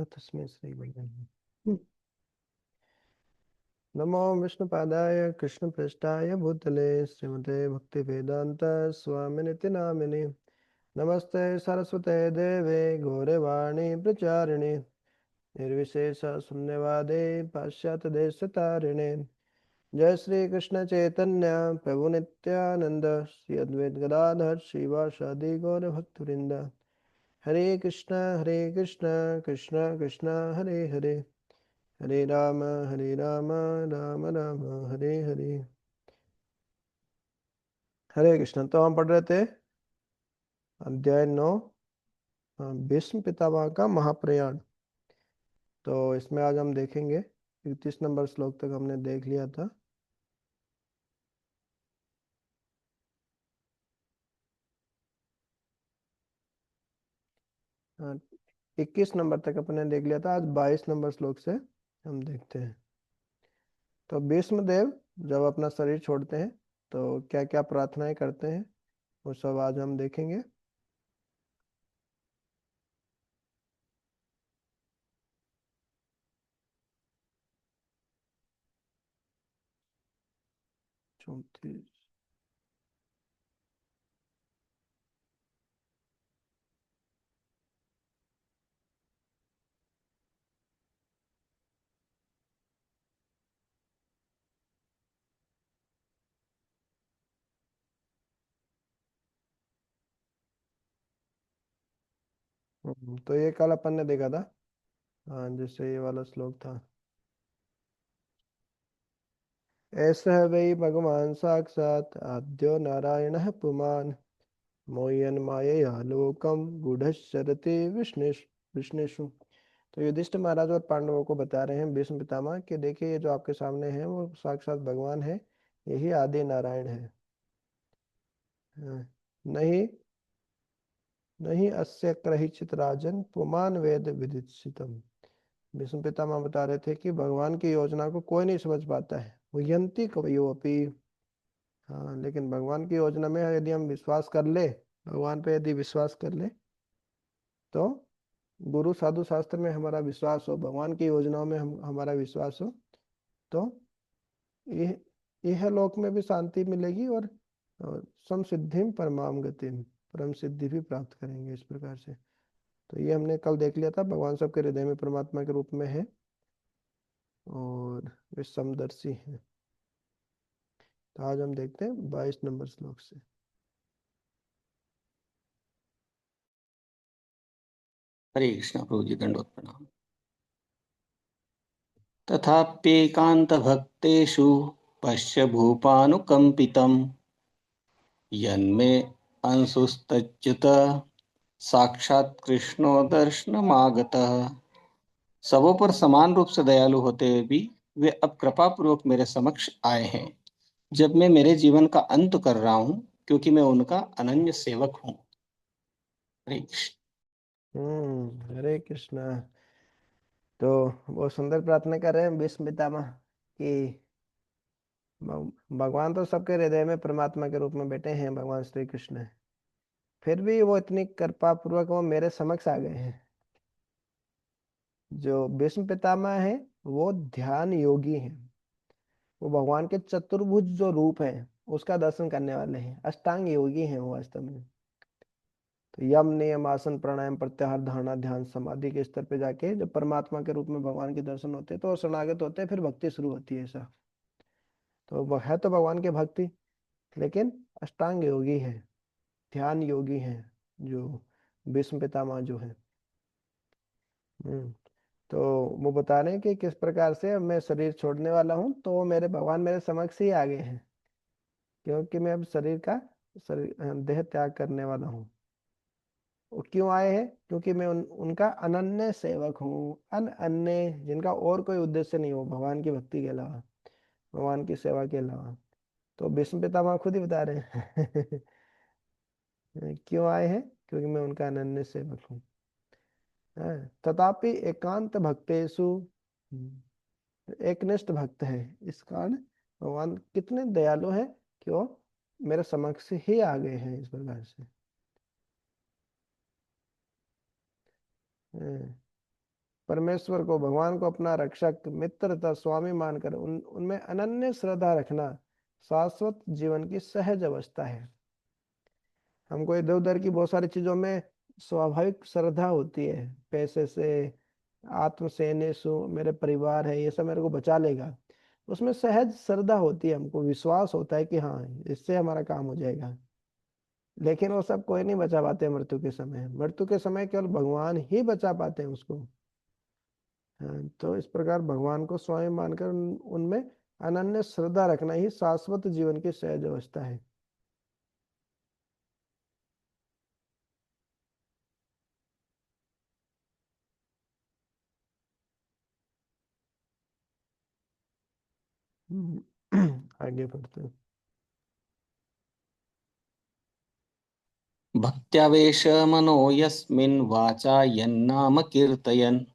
नमः तस्मै श्री गुरवे नमो विष्णुपादाय कृष्णपृष्ठाय भूतले श्रीमते भक्तिवेदांत स्वामिनिति नामिने नमस्ते सरस्वते देवे गौरवाणी प्रचारिणे निर्विशेष शून्यवादे पाश्चात्य देश तारिणे जय श्री कृष्ण चैतन्य प्रभु नित्यानंद श्री अद्वैत गदाधर श्रीवासादि गौर भक्तवृंद हरे कृष्ण कृष्ण कृष्ण हरे हरे हरे राम राम राम हरे हरे। हरे कृष्ण। तो हम पढ़ रहे थे अध्याय 9 भीष्म पितामह का महाप्रयाण। तो इसमें आज हम देखेंगे 31 नंबर श्लोक तक हमने देख लिया था। हाँ, 21 नंबर तक अपने देख लिया था। आज 22 नंबर श्लोक से हम देखते हैं। तो भीष्म देव जब अपना शरीर छोड़ते हैं तो क्या क्या प्रार्थनाएं करते हैं वो सब आज हम देखेंगे। चौंतीस। तो ये कल अपन ने देखा था। हाँ, जिससे ये वाला श्लोक था। ऐसा है वही भगवान साक्षात आद्यो नारायण पुमान मोयन मायया लोकम गूढ़श्चरति विष्णुषु। तो युधिष्ठिर महाराज और पांडवों को बता रहे हैं भीष्म पितामह कि देखिए ये जो आपके सामने है वो साक्षात भगवान है, यही आदि नारायण है। हाँ, नहीं नहीं अस्य क्रहिचित राजन पुमान वेद विदितम। भीष्म पितामह बता रहे थे कि भगवान की योजना को कोई नहीं समझ पाता है, वो यंती कवयो अपि। हाँ, लेकिन भगवान की योजना में यदि हम विश्वास कर ले, भगवान पे यदि विश्वास कर ले, तो गुरु साधु शास्त्र में हमारा विश्वास हो, भगवान की योजनाओं में हमारा विश्वास हो, तो यह यह लोक में भी शांति मिलेगी और समसिद्धिम परमाम गतिम, परम सिद्धि भी प्राप्त करेंगे इस प्रकार से। तो ये हमने कल देख लिया था, भगवान सबके हृदय में परमात्मा के रूप में है और वे समदर्शी हैं। तो आज हम देखते हैं 22 नंबर श्लोक से। हरे कृष्ण प्रभु जी, दंडवत प्रणाम। तथाप्येकान्तभक्तेषु पश्य भूपानुकम्पितं यन्मे अंशुस्तच्युत साक्षात कृष्णो दर्शनमागतः। सबों पर समान रूप से दयालु होते हुए भी वे अब कृपा पूर्वक मेरे समक्ष आए हैं जब मैं मेरे जीवन का अंत कर रहा हूं, क्योंकि मैं उनका अनन्य सेवक हूं। हरे कृष्ण। हरे कृष्णा। तो वो सुंदर प्रार्थना कर रहे हैं भीष्म पितामह कि भगवान तो सबके हृदय में परमात्मा के रूप में बैठे हैं, भगवान श्री कृष्ण, फिर भी वो इतनी कृपा पूर्वक वो मेरे समक्ष आ गए हैं। जो भीष्म पितामह है वो ध्यान योगी हैं, वो भगवान के चतुर्भुज जो रूप है उसका दर्शन करने वाले हैं, अष्टांग योगी हैं वो वास्तव में। तो यम नियम आसन प्राणायाम प्रत्याहार धारणा ध्यान समाधि के स्तर पे जाके जब परमात्मा के रूप में भगवान के दर्शन होते हैं तो शरणागत होते हैं, फिर भक्ति शुरू होती है ऐसा। तो वह है तो भगवान के भक्ति, लेकिन अष्टांग योगी है, ध्यान योगी है जो भीष्म पितामह जो है। हम्म तो वो बता रहे हैं कि किस प्रकार से अब मैं शरीर छोड़ने वाला हूँ तो वो मेरे भगवान मेरे समक्ष ही आ गए हैं, क्योंकि मैं अब शरीर देह त्याग करने वाला हूँ। वो क्यों आए हैं? क्योंकि मैं उनका अनन्य सेवक हूँ, अन्य जिनका और कोई उद्देश्य नहीं हो भगवान की भक्ति के अलावा, भगवान की सेवा के अलावा। तो भीष्म पितामह खुद ही बता रहे हैं क्यों आए हैं, क्योंकि मैं उनका अनन्य सेवक हूँ। हाँ, तथापि एकांत भक्तेषु, एकनिष्ठ भक्त है, इस कारण भगवान कितने दयालु हैं, क्यों मेरे समक्ष ही आ गए हैं इस प्रकार से। हाँ, परमेश्वर को, भगवान को अपना रक्षक, मित्र तथा स्वामी मानकर उनमें अनन्य श्रद्धा रखना शाश्वत जीवन की सहज अवस्था है। हमको इधर उधर की बहुत सारी चीजों में स्वाभाविक श्रद्धा होती है, पैसे से, आत्म सेनेसु, मेरे परिवार है, ये सब मेरे को बचा लेगा, उसमें सहज श्रद्धा होती है, हमको विश्वास होता है कि हाँ इससे हमारा काम हो जाएगा। लेकिन वो सब कोई नहीं बचा पाते मृत्यु के समय। मृत्यु के समय केवल भगवान ही बचा पाते हैं उसको। हाँ, तो इस प्रकार भगवान को स्वयं मानकर उनमें अनन्य श्रद्धा रखना ही शाश्वत जीवन की सहज अवस्था है। आगे बढ़ते हैं। भक्त्यावेश मनो यस्मिन् वाचा यन्नाम कीर्तयन्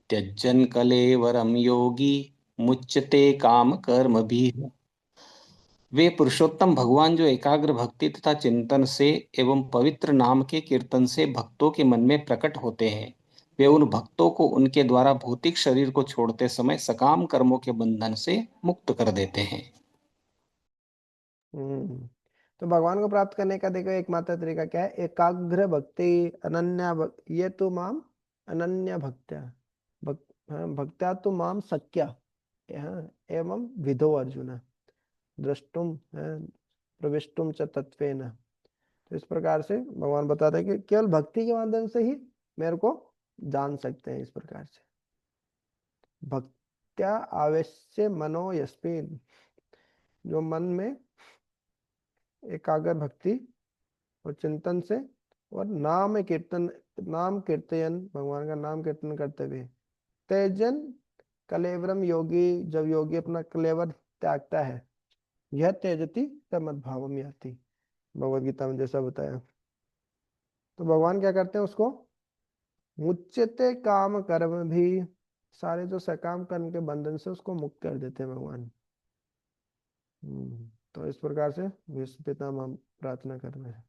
त्यज्जन् कलेवरं योगी मुच्यते काम कर्मभिः। वे पुरुषोत्तम भगवान जो एकाग्र भक्ति तथा चिंतन से एवं पवित्र नाम के कीर्तन से भक्तों के मन में प्रकट होते हैं, वे उन भक्तों को उनके द्वारा भौतिक शरीर को छोड़ते समय सकाम कर्मों के बंधन से मुक्त कर देते हैं। हम्म तो भगवान को प्राप्त करने का देखो एकमात्र तरीका क्या है? एकाग्र भक्ति, ये तो माम अनन्य भक्त्या, भक्त्या तो माम सख्या, हाँ, एवं विधो अर्जुन द्रष्टुम, प्रविष्टुम च तत्वेन। तो इस प्रकार से भगवान बताते हैं कि केवल भक्ति के माध्यम से ही मेरे को जान सकते हैं। इस प्रकार से भक्त्या आवश्य मनो यस्मिन, जो मन में एकाग्र भक्ति और चिंतन से और नाम कीर्तन, भगवान का नाम कीर्तन करते हुए, तेजन कलेवरम योगी, जब योगी अपना कलेवर त्यागता है, यह तेजती तमद भावम याति, भगवद गीता में जैसा बताया। तो भगवान क्या करते हैं उसको? मुच्यते काम कर्म भी, सारे जो सकाम कर्म के बंधन से उसको मुक्त कर देते हैं भगवान। तो इस प्रकार से विश्व पिता हम प्रार्थना कर रहे हैं।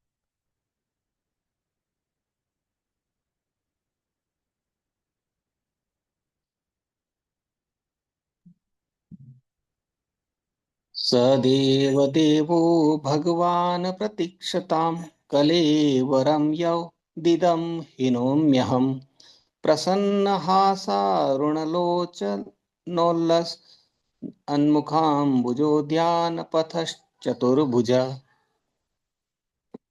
सदेव देवो भगवान् प्रतीक्षतां कलेवरं यौ दिदं हिनोम्यहम् प्रसन्नहासारुणलोचनोल्लस अन्मुखाम्बुजोद्यानपथश्चतुर्भुज।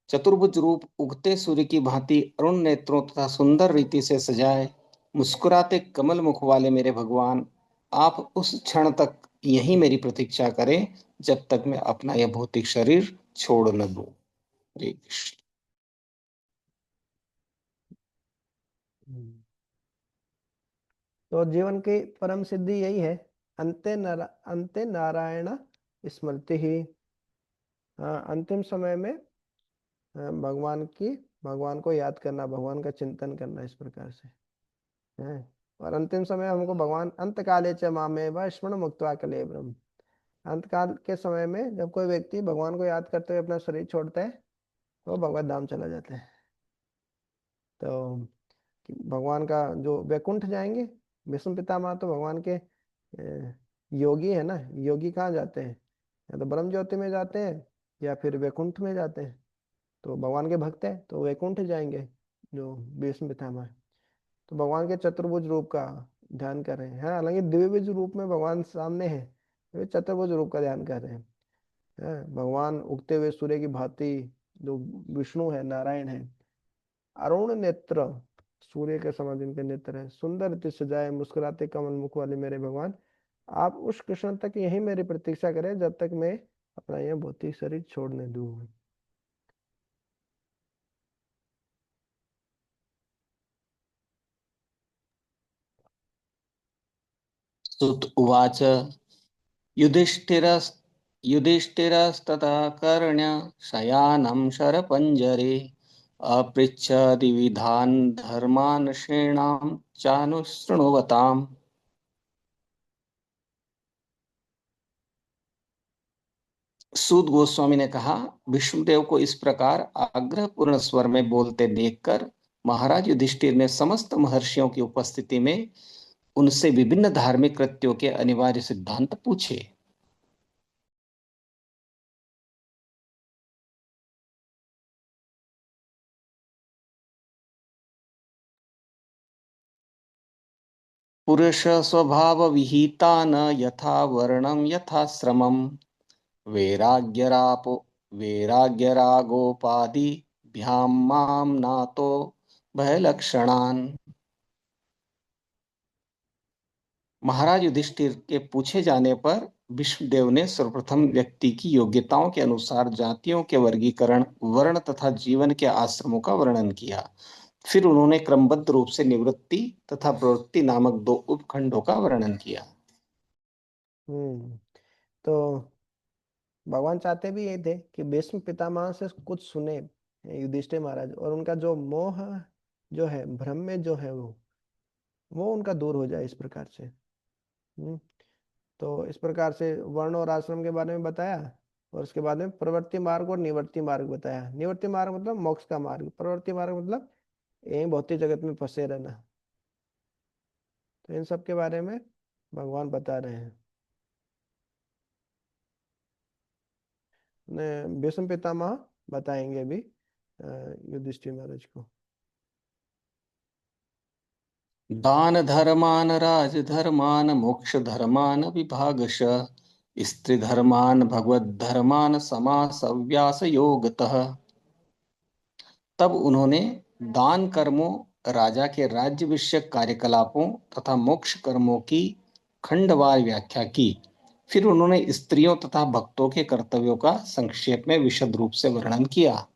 चतुर्भुज रूप उगते सूर्य की भांति अरुण नेत्रों तथा सुंदर रीति से सजाए मुस्कुराते कमल मुख वाले मेरे भगवान, आप उस क्षण तक यही मेरी प्रतीक्षा करें जब तक मैं अपना यह भौतिक शरीर छोड़ न दूं। हरे कृष्ण। हम्म। तो जीवन की परम सिद्धि यही है, अंते नारायण स्मृति ही। हाँ, अंतिम समय में भगवान को याद करना, भगवान का चिंतन करना, इस प्रकार से है। और अंतिम समय हमको भगवान अंत काले च मामे व स्मरण मुक्त्वा कलेवरम, अंत काल के समय में जब कोई व्यक्ति भगवान को याद करते हुए अपना शरीर छोड़ता है तो भगवत धाम चला जाता है। तो भगवान का जो वैकुंठ जाएंगे, विष्णु पितामह तो भगवान के योगी है ना। योगी कहाँ जाते हैं? या तो ब्रह्म ज्योति में जाते हैं या फिर वैकुंठ में जाते हैं। तो भगवान के भक्त हैं तो वैकुंठ जाएंगे जो विष्णु पितामह है। तो भगवान के चतुर्भुज रूप का ध्यान कर रहे हैं। हाँ, हालांकि द्विभुज रूप में भगवान सामने है, वे चतुर्भुज रूप का ध्यान कर रहे हैं। भगवान उगते हुए सूर्य की भांति, जो विष्णु है, नारायण है, अरुण नेत्र, सूर्य के समान जिनके नेत्र है, सुंदर रीति सजाए मुस्कुराते कमल मुख वाले मेरे भगवान, आप उस कृष्ण तक यही मेरी प्रतीक्षा करें जब तक मैं अपना यह भौतिक शरीर छोड़ने दूं। सुत उवाच युधिष्ठिरस् युधिष्ठिरस्तथा कर्ण्य शयानं शरपञ्जरे अपृच्छद्विविधान् धर्मान् ऋषीणां चानुशृण्वताम्। सूत गोस्वामी ने कहा, विष्णुदेव को इस प्रकार आग्रह पूर्ण स्वर में बोलते देखकर महाराज युधिष्ठिर ने समस्त महर्षियों की उपस्थिति में उनसे विभिन्न धार्मिक कृत्यों के अनिवार्य सिद्धांत पूछे। पुरुष स्वभाव विहिता न यथा वर्णम यथा श्रमम वैराग्यरापो वैराग्यरागोपाधि भ्याम माम नातो भयलक्षणान। महाराज युधिष्ठिर के पूछे जाने पर विष्णुदेव ने सर्वप्रथम व्यक्ति की योग्यताओं के अनुसार जातियों के वर्गीकरण, वर्ण तथा जीवन के आश्रमों का वर्णन किया। फिर उन्होंने क्रमबद्ध रूप से निवृत्ति तथा प्रवृत्ति नामक दो उपखंडों का वर्णन किया। हम्म तो भगवान चाहते भी ये थे कि भीष्म पितामह से कुछ सुने युधिष्ठिर महाराज, और उनका जो मोह जो है, भ्रम में जो है, वो उनका दूर हो जाए इस प्रकार से। तो इस प्रकार से वर्ण और आश्रम के बारे में बताया, और उसके बाद में प्रवृत्ति मार्ग और निवृत्ति मार्ग बताया। निवृत्ति मार्ग मतलब मोक्ष का मार्ग, प्रवृत्ति मार्ग मतलब यही भौतिक जगत में फंसे रहना। तो इन सब के बारे में भगवान बता रहे हैं। ने भीष्म पितामह बताएंगे भी युधिष्ठिर महाराज को। दान धर्मान राजधर्मान मोक्ष धर्मान विभागश स्त्री धर्मान भगवत धर्मान समासव्यास योगतः। तब उन्होंने दान कर्मों, राजा के राज्य विषयक कार्यकलापों तथा मोक्ष कर्मों की खंडवार व्याख्या की। फिर उन्होंने स्त्रियों तथा भक्तों के कर्तव्यों का संक्षेप में विशद रूप से वर्णन किया।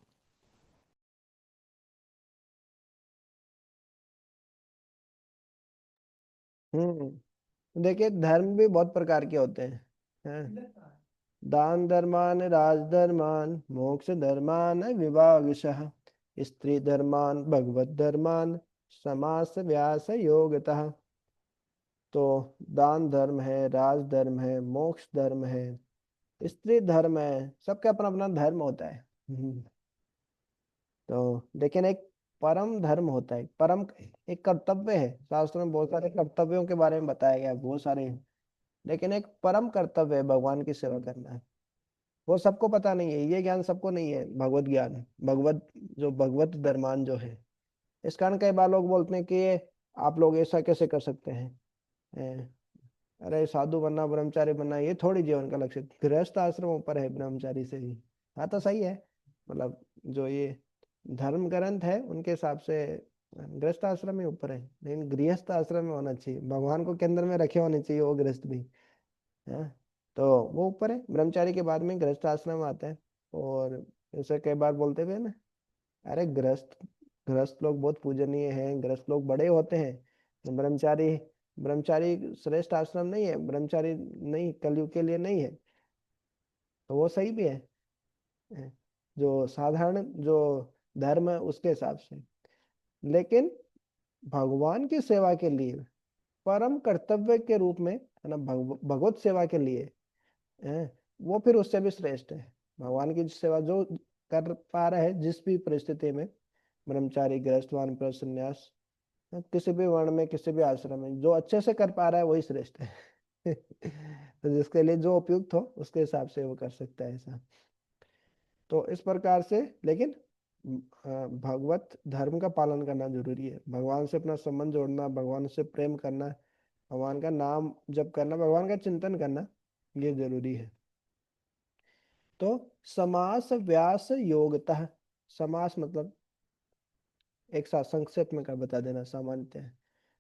देखिए, धर्म भी बहुत प्रकार के होते हैं। दान धर्मान राजधर्मान मोक्ष धर्मान विभागशः स्त्री धर्मान भगवत धर्मान समास व्यास योगतः। तो दान धर्म है, राज धर्म है, मोक्ष धर्म है, स्त्री धर्म है, सबका अपना अपना धर्म होता है। तो लेकिन एक परम धर्म होता है, परम एक कर्तव्य है। शास्त्रों में बहुत सारे कर्तव्यों के बारे में बताया गया है, बहुत सारे हैं। लेकिन एक परम कर्तव्य है भगवान की सेवा करना है। वो सबको पता नहीं है, ये ज्ञान सबको नहीं है, भगवत ज्ञान, भगवत जो भगवत धर्मान जो है। इस कारण कई बार लोग बोलते हैं कि ये आप लोग ऐसा कैसे कर सकते हैं। ए, अरे साधु बनना, ब्रह्मचारी बनना, ये थोड़ी जीवन का लक्ष्य। गृहस्थ आश्रम ऊपर है ब्रह्मचारी से भी। हाँ तो सही है, मतलब जो ये धर्म ग्रंथ है उनके हिसाब से गृहस्थ आश्रम ही ऊपर है, लेकिन गृहस्थ आश्रम में होना चाहिए, भगवान को केंद्र में रखे होने चाहिए वो गृहस्थ भी। है, तो वो ऊपर है, ब्रह्मचारी के बाद में गृहस्थ आश्रम आता है। और जैसे कई बार बोलते हुए ना, अरे गृहस्थ गृहस्थ लोग बहुत पूजनीय हैं, गृहस्थ लोग बड़े होते हैं, ब्रह्मचारी ब्रह्मचारी श्रेष्ठ आश्रम नहीं है, ब्रह्मचारी नहीं, कलयुग के लिए नहीं है। तो वो सही भी है, जो साधारण जो धर्म है उसके हिसाब से। लेकिन भगवान की सेवा के लिए परम कर्तव्य के रूप में है ना, भगवत सेवा के लिए है, वो फिर उससे भी श्रेष्ठ है। भगवान की सेवा जो कर पा रहा है जिस भी परिस्थिति में, ब्रह्मचारी गृहस्थ वानप्रस्थ संन्यास, किसी भी वर्ण में किसी भी आश्रम में जो अच्छे से कर पा रहा है वही श्रेष्ठ है। तो जिसके लिए जो उपयुक्त हो उसके हिसाब से वो कर सकता है ऐसा। तो इस प्रकार से, लेकिन भगवत धर्म का पालन करना जरूरी है। भगवान से अपना संबंध जोड़ना, भगवान से प्रेम करना, भगवान का नाम जप करना, भगवान का चिंतन करना, ये जरूरी है। तो समास व्यास योगतः, समास मतलब एक साथ संक्षेप में कर बता देना सामान्यतः।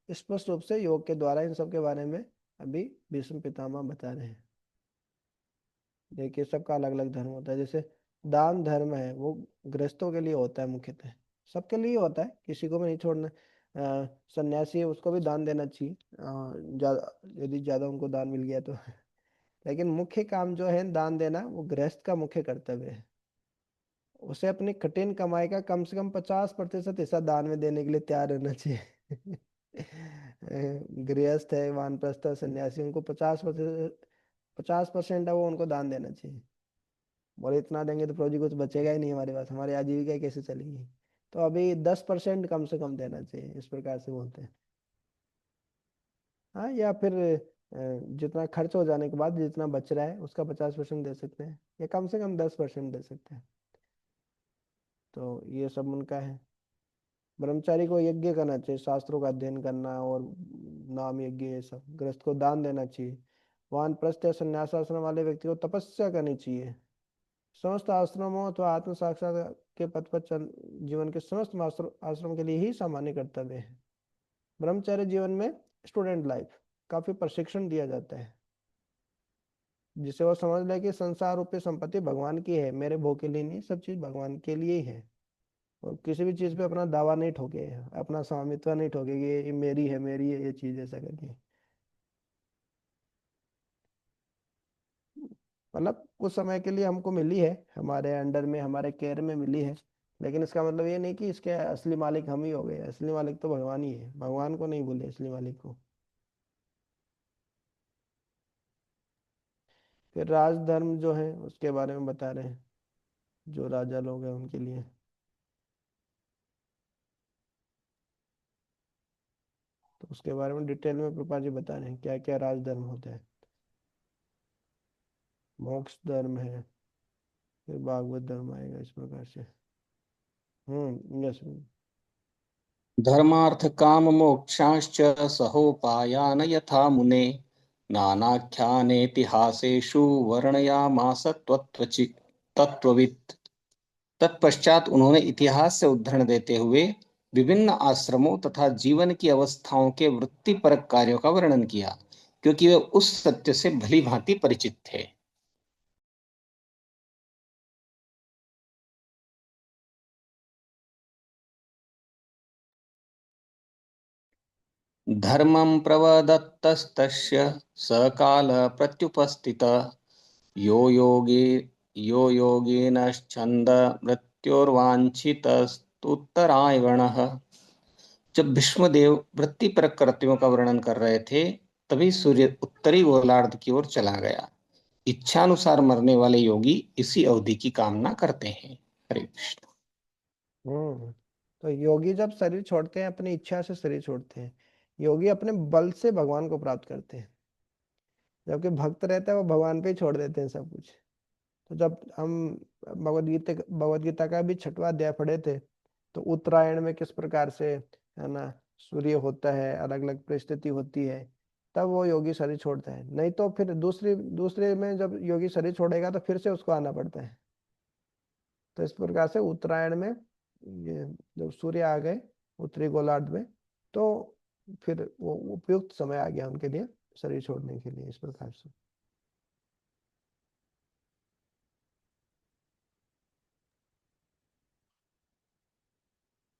स्पष्ट रूप से योग के द्वारा इन सब के बारे में अभी भीष्म पितामह बता रहे हैं। देखिए, सबका अलग अलग धर्म होता है। जैसे दान धर्म है, वो गृहस्थों के लिए होता है मुख्यतः, सबके लिए होता है, किसी को भी नहीं छोड़ना। सन्यासी है उसको भी दान देना चाहिए, ज्यादा यदि ज्यादा उनको दान मिल गया तो। लेकिन मुख्य काम जो है दान देना, वो गृहस्थ का मुख्य कर्तव्य है। उसे अपनी कठिन कमाई का कम से कम 50% हिस्सा दान में देने के लिए तैयार रहना चाहिए। गृहस्थ है, वानप्रस्थ है, सन्यासी, उनको 50% है वो उनको दान देना चाहिए। बोले इतना देंगे तो प्रभु जी कुछ बचेगा ही नहीं हमारे पास, हमारी आजीविका कैसे चलेगी। तो अभी 10% कम से कम देना चाहिए, इस प्रकार से बोलते हैं। हाँ, या फिर जितना खर्च हो जाने के बाद जितना बच रहा है उसका 50% दे सकते हैं, या कम से कम 10% दे सकते हैं। तो ये सब उनका है। ब्रह्मचारी को यज्ञ करना चाहिए, शास्त्रों का अध्ययन करना और नाम यज्ञ, ये सब। गृहस्थ को दान देना चाहिए। वानप्रस्थ या संन्यास आश्रम वाले व्यक्ति को तपस्या करनी चाहिए। समस्त आश्रमों अथवा आत्म साक्षात्कार के पथ पर चल जीवन के समस्त आश्रम के लिए ही सामान्य कर्तव्य है। ब्रह्मचर्य जीवन में स्टूडेंट लाइफ काफी प्रशिक्षण दिया जाता है, जिसे वो समझ ले कि संसार रूपी संपत्ति भगवान की है, मेरे भोग के लिए नहीं, सब चीज भगवान के लिए ही है। और किसी भी चीज पे अपना दावा नहीं ठोके, अपना स्वामित्व नहीं ठोके कि ये मेरी है ये चीज, ऐसा करके। मतलब कुछ समय के लिए हमको मिली है, हमारे अंडर में, हमारे केयर में मिली है, लेकिन इसका मतलब ये नहीं कि इसके असली मालिक हम ही हो गए। असली मालिक तो भगवान ही है, भगवान को नहीं भूले असली मालिक को। फिर राजधर्म जो है उसके बारे में बता रहे हैं, जो राजा लोग हैं उनके लिए। तो उसके बारे में डिटेल में प्रभुपाद जी बता रहे हैं क्या क्या राजधर्म होता है। मोक्ष धर्म है, फिर भागवत धर्म आएगा इस प्रकार से। यस। धर्मार्थ काम मोक्षाश्च सहोपायान यथा मुने नानाख्यानेतिहासेषु वर्णयामास तत्ववित्। तत्पश्चात उन्होंने इतिहास से उद्धरण देते हुए विभिन्न आश्रमों तथा जीवन की अवस्थाओं के वृत्तिपरक कार्यों का वर्णन किया, क्योंकि वे उस सत्य से भली भांति परिचित थे। धर्मं प्रवदत्तस्तस्य सकाल प्रत्युपस्थितः यो योगेनश्छन्द मृत्योर्वांछितस्तुत्तरायणः। जब भीष्मदेव वृत्तिपरक कृत्यों का वर्णन कर रहे थे, तभी सूर्य उत्तरी गोलार्ध की ओर चला गया। इच्छानुसार मरने वाले योगी इसी अवधि की कामना करते हैं। हरे कृष्ण। हम्म तो योगी जब शरीर छोड़ते हैं, अपनी इच्छा से शरीर छोड़ते हैं। योगी अपने बल से भगवान को प्राप्त करते हैं, जबकि भक्त रहता है वो भगवान पे ही छोड़ देते हैं सब कुछ। तो जब हम भगवत गीता का भी 6वां अध्याय पढ़े थे, तो उत्तरायण में किस प्रकार से, है ना, सूर्य होता है, अलग अलग परिस्थिति होती है, तब वो योगी शरीर छोड़ता है। नहीं तो फिर दूसरी दूसरे में जब योगी शरीर छोड़ेगा तो फिर से उसको आना पड़ता है। तो इस प्रकार से उत्तरायण में ये जब सूर्य आ गए उत्तरी गोलार्ध में, तो फिर वो उपयुक्त समय आ गया उनके लिए शरीर छोड़ने के लिए, इस प्रकार से।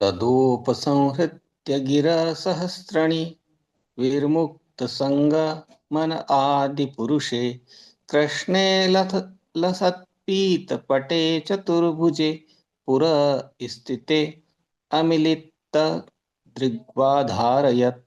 तदोपसंहृत्य गिरसहस्रणि विर्मुक्त संग मन आदि पुरुषे कृष्णे लसत्पीत पटे चतुर्भुजे पुर स्थिते अमिलित दृग्वाधारयत्।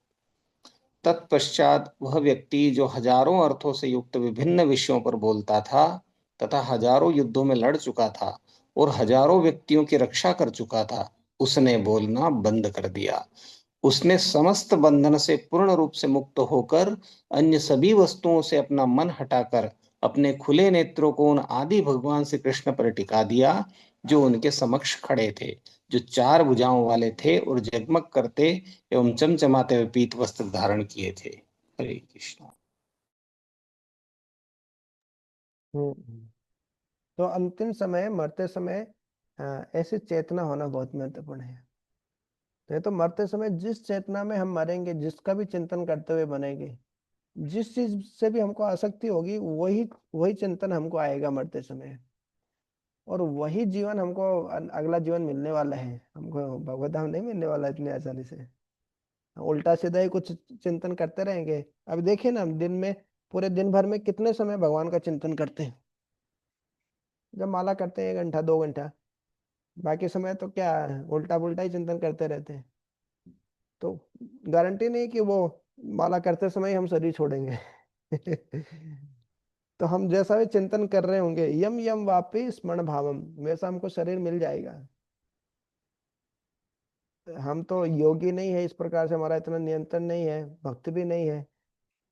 तत्पश्चात वह व्यक्ति जो हजारों अर्थों से युक्त विभिन्न विषयों पर बोलता था तथा हजारों युद्धों में लड़ चुका था और हजारों व्यक्तियों की रक्षा कर चुका था, उसने बोलना बंद कर दिया। उसने समस्त बंधन से पूर्ण रूप से मुक्त होकर अन्य सभी वस्तुओं से अपना मन हटाकर अपने खुले नेत्रों को उन आदि भगवान श्री कृष्ण पर टिका दिया, जो उनके समक्ष खड़े थे, जो चार भुजाओं वाले थे और जगमग करते एवं चमचमाते हुए पीत वस्त्र धारण किए थे। हरे कृष्ण। हम्म तो अंतिम समय, मरते समय, ऐसी चेतना होना बहुत महत्वपूर्ण है। नहीं तो मरते समय जिस चेतना में हम मरेंगे, जिसका भी चिंतन करते हुए मरेंगे, जिस चीज से भी हमको आसक्ति होगी, वही वही चिंतन हमको आएगा मरते समय। और वही जीवन हमको अगला जीवन मिलने वाला है। हमको भगवत धाम नहीं मिलने वाला इतनी आसानी से। उल्टा सीधा ही कुछ चिंतन करते रहेंगे। अब देखिए ना, हम दिन में, पूरे दिन भर में कितने समय भगवान का चिंतन करते हैं। जब माला करते हैं 1 घंटा 2 घंटा, बाकी समय तो क्या है, उल्टा पुल्टा ही चिंतन करते रहते हैं। तो गारंटी नहीं कि वो माला करते समय ही हम शरीर छोड़ेंगे। तो हम जैसा भी चिंतन कर रहे होंगे, यम यम वापि स्मरण भावम, वैसा हमको शरीर मिल जाएगा। हम तो योगी नहीं है, इस प्रकार से हमारा इतना नियंत्रण नहीं है, भक्त भी नहीं है।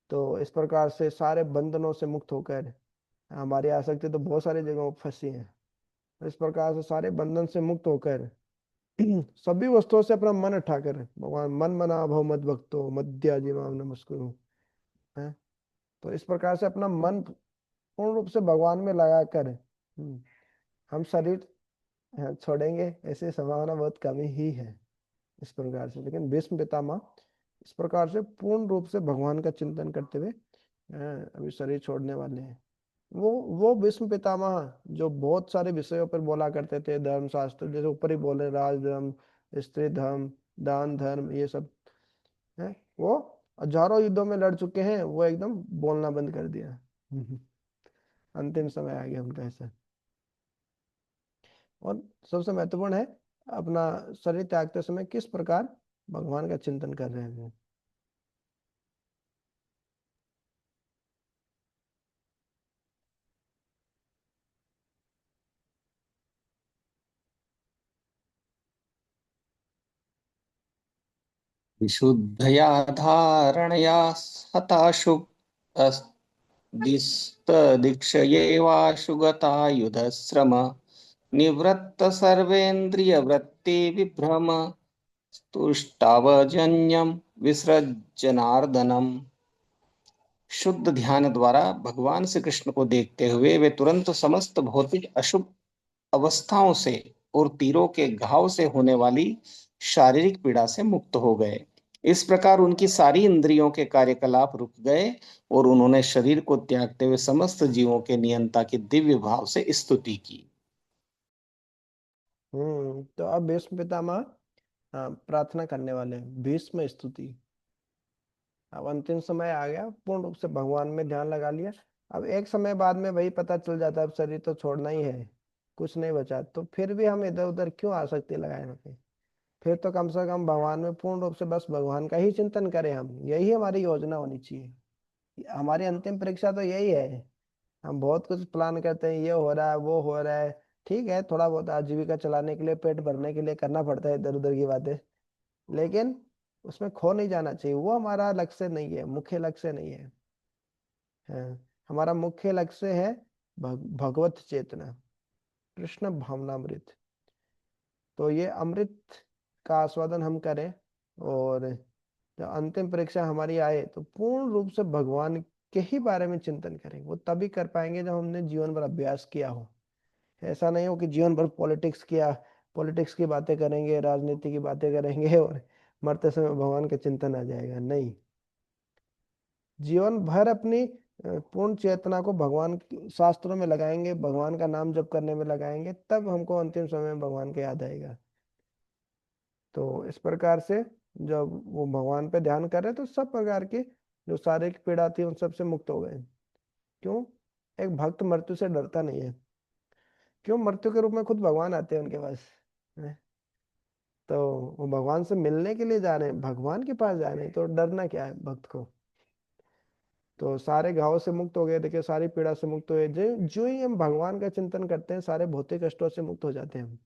तो इस प्रकार से सारे बंधनों से मुक्त होकर, हमारी आसक्ति तो बहुत सारी जगहों पर फंसी है, इस प्रकार से सारे बंधन से मुक्त होकर सभी वस्तुओं से अपना मन हटाकर, भगवान मन मना भव मद भक्तो मध्याजी माम नमस्कुरु है। तो इस प्रकार से अपना मन पूर्ण रूप से भगवान में लगाकर हम शरीर छोड़ेंगे, ऐसी संभावना बहुत कम ही है इस प्रकार से। लेकिन भीष्म पितामह इस प्रकार से पूर्ण रूप से भगवान का चिंतन करते हुए अभी शरीर छोड़ने वाले हैं। वो भीष्म पितामह जो बहुत सारे विषयों पर बोला करते थे, धर्म शास्त्र जैसे ऊपर ही बोले, राज धर्म, स्त्री धर्म, दान धर्म, ये सब है, वो हजारों युद्धों में लड़ चुके हैं, वो एकदम बोलना बंद कर दिया। अंतिम समय आ गया उनका ऐसा। और सबसे महत्वपूर्ण है अपना शरीर त्यागते समय किस प्रकार भगवान का चिंतन कर रहे हैं वो। विशुद्धया धारणया हताशु दिस्तदीक्षयेवाशुगतायुधश्रम निवृत्त सर्वेन्द्रियवृत्ति विभ्रम तुष्टावजन्यम विसृजनार्दनम। शुद्ध ध्यान द्वारा भगवान श्री कृष्ण को देखते हुए वे तुरंत समस्त भौतिक अशुभ अवस्थाओं से और तीरों के घाव से होने वाली शारीरिक पीड़ा से मुक्त हो गए। इस प्रकार उनकी सारी इंद्रियों के कार्यकलाप रुक गए और उन्होंने शरीर को त्यागते हुए समस्त जीवों के नियंता की दिव्य भाव से स्तुति की। तो अब भीष्म पितामह प्रार्थना करने वाले हैं, भीष्म स्तुति। अब अंतिम समय आ गया, पूर्ण रूप से भगवान में ध्यान लगा लिया। अब एक समय बाद में वही पता चल जाता है अब शरीर तो छोड़ना ही है, कुछ नहीं बचा, तो फिर भी हम इधर उधर क्यों आसक्ति लगाए रखें। फिर तो कम से कम भगवान में पूर्ण रूप से बस भगवान का ही चिंतन करें हम, यही हमारी योजना होनी चाहिए। हमारी अंतिम परीक्षा तो यही है। हम बहुत कुछ प्लान करते हैं, ये हो रहा है वो हो रहा है, ठीक है, थोड़ा बहुत आजीविका चलाने के लिए, पेट भरने के लिए करना पड़ता है इधर उधर की बातें, लेकिन उसमें खो नहीं जाना चाहिए। वो हमारा लक्ष्य नहीं है, मुख्य लक्ष्य नहीं है। हाँ, हमारा मुख्य लक्ष्य है भगवत चेतना, कृष्ण भावनामृत। तो ये अमृत का आस्वादन हम करें, और जब अंतिम परीक्षा हमारी आए तो पूर्ण रूप से भगवान के ही बारे में चिंतन करें। वो तभी कर पाएंगे जब हमने जीवन भर अभ्यास किया हो। ऐसा नहीं हो कि जीवन भर पॉलिटिक्स किया, पॉलिटिक्स की बातें करेंगे, राजनीति की बातें करेंगे और मरते समय भगवान का चिंतन आ जाएगा। नहीं, जीवन भर अपनी पूर्ण चेतना को भगवान शास्त्रों में लगाएंगे, भगवान का नाम जप करने में लगाएंगे, तब हमको अंतिम समय में भगवान का याद आएगा। तो इस प्रकार से जब वो भगवान पे ध्यान कर रहे तो सब प्रकार की जो शारीरिक पीड़ा थी उन सब से मुक्त हो गए। क्यों? एक भक्त मृत्यु से डरता नहीं है। क्यों? मृत्यु के रूप में खुद भगवान आते हैं उनके पास है? तो वो भगवान से मिलने के लिए जा रहे हैं, भगवान के पास जा रहे हैं, तो डरना क्या है भक्त को। तो सारे घावों से मुक्त हो गए, देखिए सारी पीड़ा से मुक्त हुए। जो जो ही हम भगवान का चिंतन करते हैं सारे भौतिक कष्टों से मुक्त हो जाते हैं हम।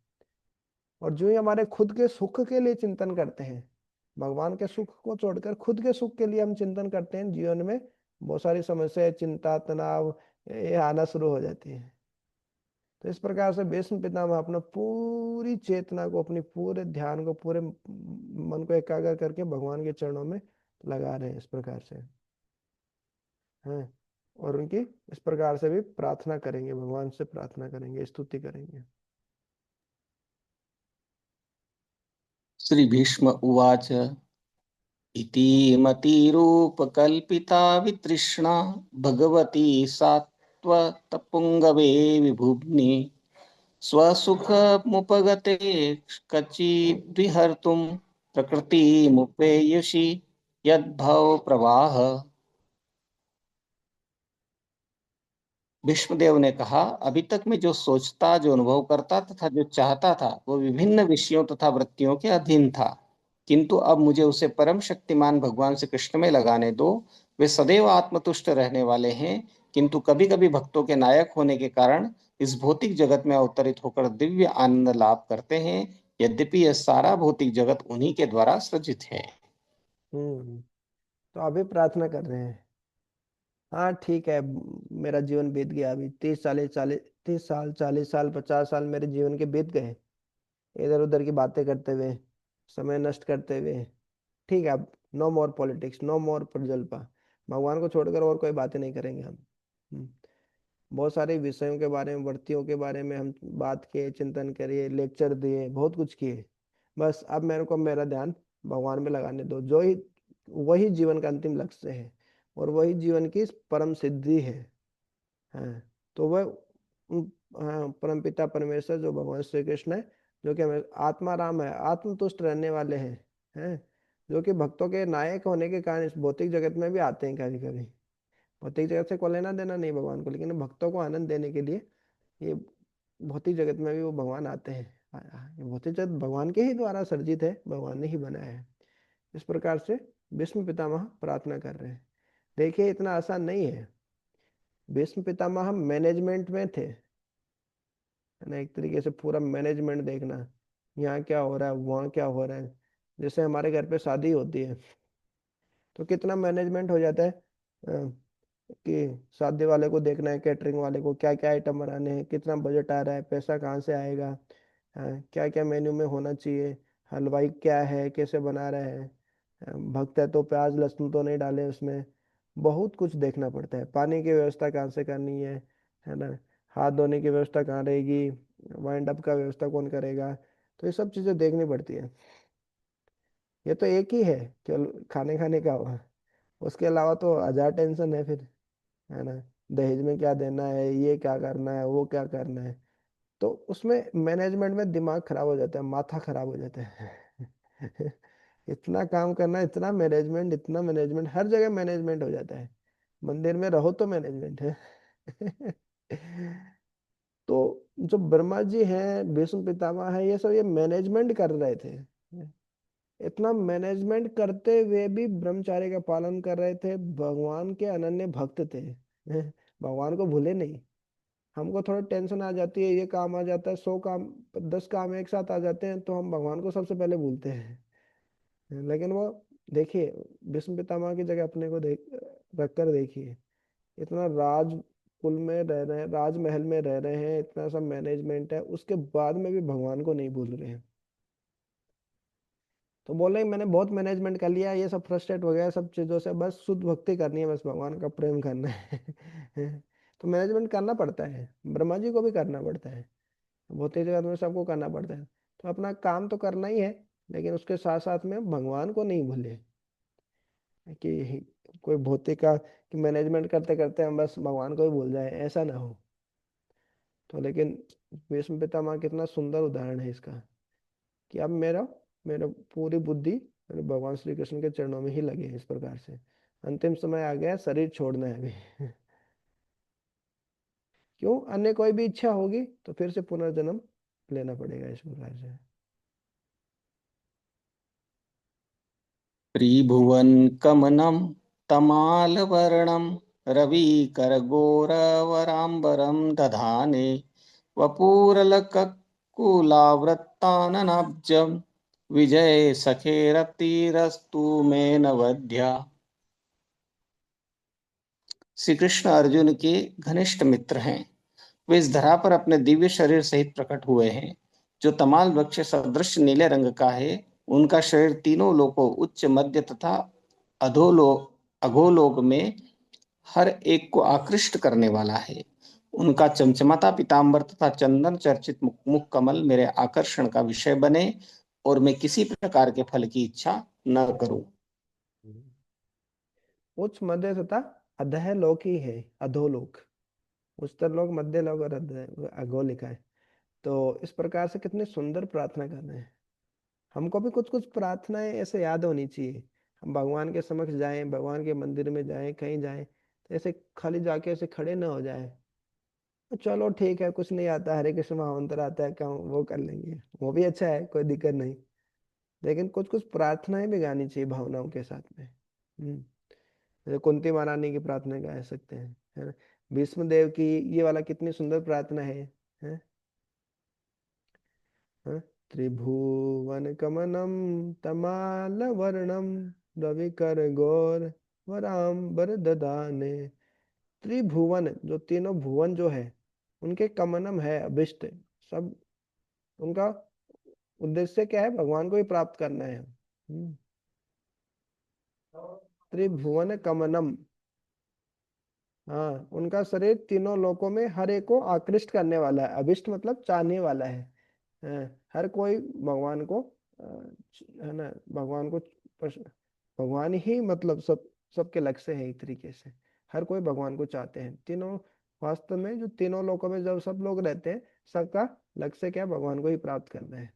और जो ही हमारे खुद के सुख के लिए चिंतन करते हैं, भगवान के सुख को छोड़कर खुद के सुख के लिए हम चिंतन करते हैं, जीवन में बहुत सारी समस्याएं, चिंता, तनाव ये आना शुरू हो जाती है। तो इस प्रकार से भीष्म पितामह अपना पूरी चेतना को, अपनी पूरे ध्यान को, पूरे मन को एकाग्र करके भगवान के चरणों में लगा रहे हैं इस प्रकार से हैं। और उनकी इस प्रकार से भी प्रार्थना करेंगे, भगवान से प्रार्थना करेंगे, स्तुति करेंगे। श्री भीष्म उवाच इति मतिरूपकल्पिता वितृष्णा भगवती सात्वतपुङ्गवे विभुग्नि स्वसुखमुपगते कचिद्विहर्तुं प्रकृतिमुपेयुषि यद्भव प्रवाह। भीष्मदेव ने कहा, अभी तक मैं जो सोचता, जो अनुभव करता तथा जो चाहता था वो विभिन्न विषयों तथा वृत्तियों के अधीन था, किंतु अब मुझे उसे परम शक्तिमान भगवान श्री कृष्ण में लगाने दो। वे सदैव आत्मतुष्ट रहने वाले हैं, किंतु कभी कभी भक्तों के नायक होने के कारण इस भौतिक जगत में अवतरित होकर दिव्य आनंद लाभ करते हैं। यद्यपि यह सारा भौतिक जगत उन्हीं के द्वारा सृजित है। हम्म। तो अभी प्रार्थना कर रहे हैं हाँ ठीक है, मेरा जीवन बीत गया, अभी 30 साल 40 साल 50 साल मेरे जीवन के बीत गए इधर उधर की बातें करते हुए, समय नष्ट करते हुए। ठीक है, अब नो मोर पॉलिटिक्स, नो मोर प्रजल्पा। भगवान को छोड़कर और कोई बातें नहीं करेंगे हम। हम्म, बहुत सारे विषयों के बारे में, वर्तियों के बारे में हम बात किए, चिंतन करिए, लेक्चर दिए, बहुत कुछ किए। बस अब मेरे को मेरा ध्यान भगवान में लगाने दो, जो ही वही जीवन का अंतिम लक्ष्य है और वही जीवन की परम सिद्धि है। हाँ, तो वह हाँ, परमपिता परमेश्वर जो भगवान श्री कृष्ण है, जो कि हमें आत्मा राम है, आत्मतुष्ट रहने वाले हैं, जो कि भक्तों के नायक होने के कारण इस भौतिक जगत में भी आते हैं कभी कभी। भौतिक जगत से कोई लेना देना नहीं भगवान को, लेकिन भक्तों को आनंद देने के लिए ये भौतिक जगत में भी वो भगवान आते हैं। ये भौतिक जगत भगवान के ही द्वारा सर्जित है, भगवान ने ही बनाया है। इस प्रकार से भीष्म पितामह प्रार्थना कर रहे हैं। देखिए इतना आसान नहीं है। भीष्म पितामह मैनेजमेंट में थे, है ना, एक तरीके से पूरा मैनेजमेंट देखना, यहाँ क्या हो रहा है वहाँ क्या हो रहा है। जैसे हमारे घर पे शादी होती है तो कितना मैनेजमेंट हो जाता है, कि शादी वाले को देखना है, कैटरिंग वाले को क्या क्या आइटम बनाने हैं, कितना बजट आ रहा है, पैसा कहाँ से आएगा, क्या क्या मेन्यू में होना चाहिए, हलवाई क्या है, कैसे बना रहे हैं, भक्त है तो प्याज लहसुन तो नहीं डाले उसमें। बहुत कुछ देखना पड़ता है, पानी की व्यवस्था कहाँ से करनी है ना, हाथ धोने की व्यवस्था कहाँ रहेगी, वाइंड अप का व्यवस्था कौन करेगा। तो ये सब चीज़ें देखनी पड़ती है। ये तो एक ही है, केवल खाने खाने का हुआ, उसके अलावा तो हजार टेंशन है फिर, है ना। दहेज में क्या देना है, ये क्या करना है, वो क्या करना है। तो उसमें मैनेजमेंट में दिमाग खराब हो जाता है, माथा खराब हो जाता है। इतना काम करना, इतना मैनेजमेंट, हर जगह मैनेजमेंट हो जाता है। मंदिर में रहो तो मैनेजमेंट है। तो जो ब्रह्मा जी हैं, भीष्म पितामह है, ये सब ये मैनेजमेंट कर रहे थे। इतना मैनेजमेंट करते हुए भी ब्रह्मचार्य का पालन कर रहे थे, भगवान के अनन्य भक्त थे। भगवान को भूले नहीं। हमको थोड़ा टेंशन आ जाती है, ये काम आ जाता है, 100 काम 10 काम एक साथ आ जाते हैं, तो हम भगवान को सबसे पहले भूलते हैं। लेकिन वो देखिए, भीष्म पितामह की जगह अपने को देख रख कर देखिए, इतना राज कुल में रह रहे हैं, राजमहल में रह रहे हैं, इतना सब मैनेजमेंट है, उसके बाद में भी भगवान को नहीं भूल रहे हैं। तो बोले मैंने बहुत मैनेजमेंट कर लिया, ये सब फ्रस्ट्रेट हो गया सब चीज़ों से, बस शुद्ध भक्ति करनी है, बस भगवान का प्रेम करना है। तो मैनेजमेंट करना पड़ता है, ब्रह्मा जी को भी करना पड़ता है, भौतिक जगत में सबको करना पड़ता है। तो अपना काम तो करना ही है, लेकिन उसके साथ साथ में भगवान को नहीं भूले, कि कोई भौतिक का कि मैनेजमेंट करते करते हम बस भगवान को ही भूल जाए, ऐसा ना हो। तो लेकिन भीष्म पितामह कितना सुंदर उदाहरण है इसका, कि अब मेरा मेरा पूरी बुद्धि मेरे भगवान श्री कृष्ण के चरणों में ही लगे है, इस प्रकार से अंतिम समय आ गया, शरीर छोड़ना है अभी। क्यों, अन्य कोई भी इच्छा होगी तो फिर से पुनर्जन्म लेना पड़ेगा, इस प्रकार से। त्रिभुवनकमनं तमालवर्णं रविकरगोरवराम्बरं दधाने वपुरलककुलावृत्ताननाब्जं विजयसखेरतिरस्तु मे नवध्या। श्री कृष्ण अर्जुन के घनिष्ठ मित्र हैं। वे इस धरा पर अपने दिव्य शरीर सहित प्रकट हुए हैं, जो तमाल वृक्ष सदृश नीले रंग का है। उनका शरीर तीनों लोकों, उच्च मध्य तथा अधोलोक अधोलोक में हर एक को आकृष्ट करने वाला है। उनका चमचमाता पीताम्बर तथा चंदन चर्चित मुख कमल मेरे आकर्षण का विषय बने और मैं किसी प्रकार के फल की इच्छा न करूं। उच्च मध्य तथा अधः लोक ही है, अधोलोक। उच्चतर लोक, मध्य लोक और अधो लिखा है। तो इस प्रकार से कितनी सुंदर प्रार्थना कर रहे हैं। हमको भी कुछ कुछ प्रार्थनाएं ऐसे याद होनी चाहिए। हम भगवान के समक्ष जाएं, भगवान के मंदिर में जाएं, कहीं जाएं, तो ऐसे खाली जाके ऐसे खड़े ना हो जाए, तो चलो ठीक है, कुछ नहीं आता, हरे कृष्ण महामंत्र आता है, काम वो कर लेंगे, वो भी अच्छा है, कोई दिक्कत नहीं। लेकिन कुछ कुछ प्रार्थनाएं भी गानी चाहिए भावनाओं के साथ में। जैसे कुंती महारानी की प्रार्थना गा सकते हैं, है ना। भीष्म देव की ये वाला कितनी सुंदर प्रार्थना है? हाँ? त्रिभुवन कमनम तमाल वर्णम रविकर गौर वराम्बर ददाने त्रिभुवन, जो तीनों भुवन जो है उनके कमनम है अभिष्ट, सब उनका उद्देश्य क्या है, भगवान को ही प्राप्त करना है। त्रिभुवन कमनम, हाँ उनका शरीर तीनों लोकों में हर एक को आकृष्ट करने वाला है, अभिष्ट मतलब चाहने वाला है। हर कोई भगवान को है ना, भगवान को भगवान ही मतलब सबके लक्ष्य है एक तरीके से। हर कोई भगवान को चाहते हैं तीनों, वास्तव में जो तीनों लोकों में जब सब लोग रहते हैं, सबका लक्ष्य क्या है, भगवान को ही प्राप्त करना है।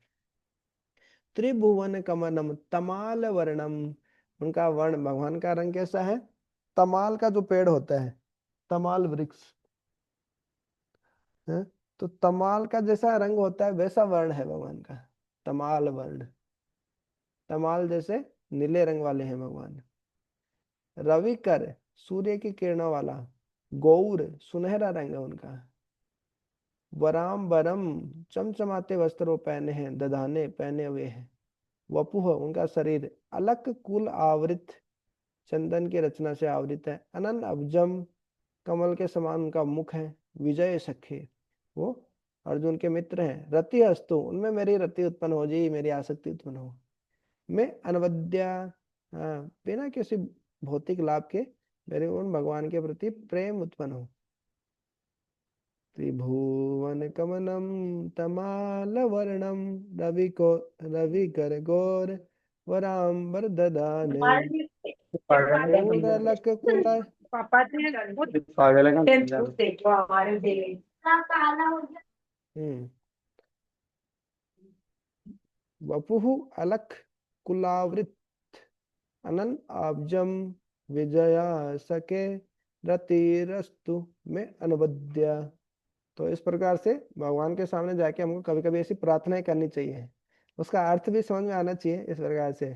त्रिभुवन कमनम तमाल वर्णम, उनका वर्ण, भगवान का रंग कैसा है, तमाल का जो पेड़ होता है, तमाल वृक्ष है, तो तमाल का जैसा रंग होता है वैसा वर्ण है भगवान का, तमाल वर्ण। तमाल जैसे नीले रंग वाले हैं भगवान। रवि कर, सूर्य की किरणों वाला। गौर, सुनहरा रंग है उनका। वराम चमचमाते वस्त्र वो पहने हैं, दधाने पहने हुए हैं। वपुह, उनका शरीर। अलक कुल आवृत, चंदन की रचना से आवृत है। अनन अब्जम, कमल के समान उनका मुख है। विजय सखे, वो अर्जुन के मित्र हैं। रति अस्तु, उनमें मेरी रति उत्पन्न हो जी, मेरी आसक्ति उत्पन्न हो। मैं अनवद्या, हाँ बिना किसी भौतिक लाभ के मेरे उन भगवान के प्रति प्रेम उत्पन्न हो। त्रिभुवन कमनम तमाल वर्णम, रवि कर गौर वरांबर ददाने। पूरलक कुल, हम्म, वपुः अलख कुलावृत। अनन आब्जम विजया सके, रतिरस्तु में अनवद्या। तो इस प्रकार से भगवान के सामने जाके हमको कभी कभी ऐसी प्रार्थनाएं करनी चाहिए, उसका अर्थ भी समझ में आना चाहिए इस प्रकार से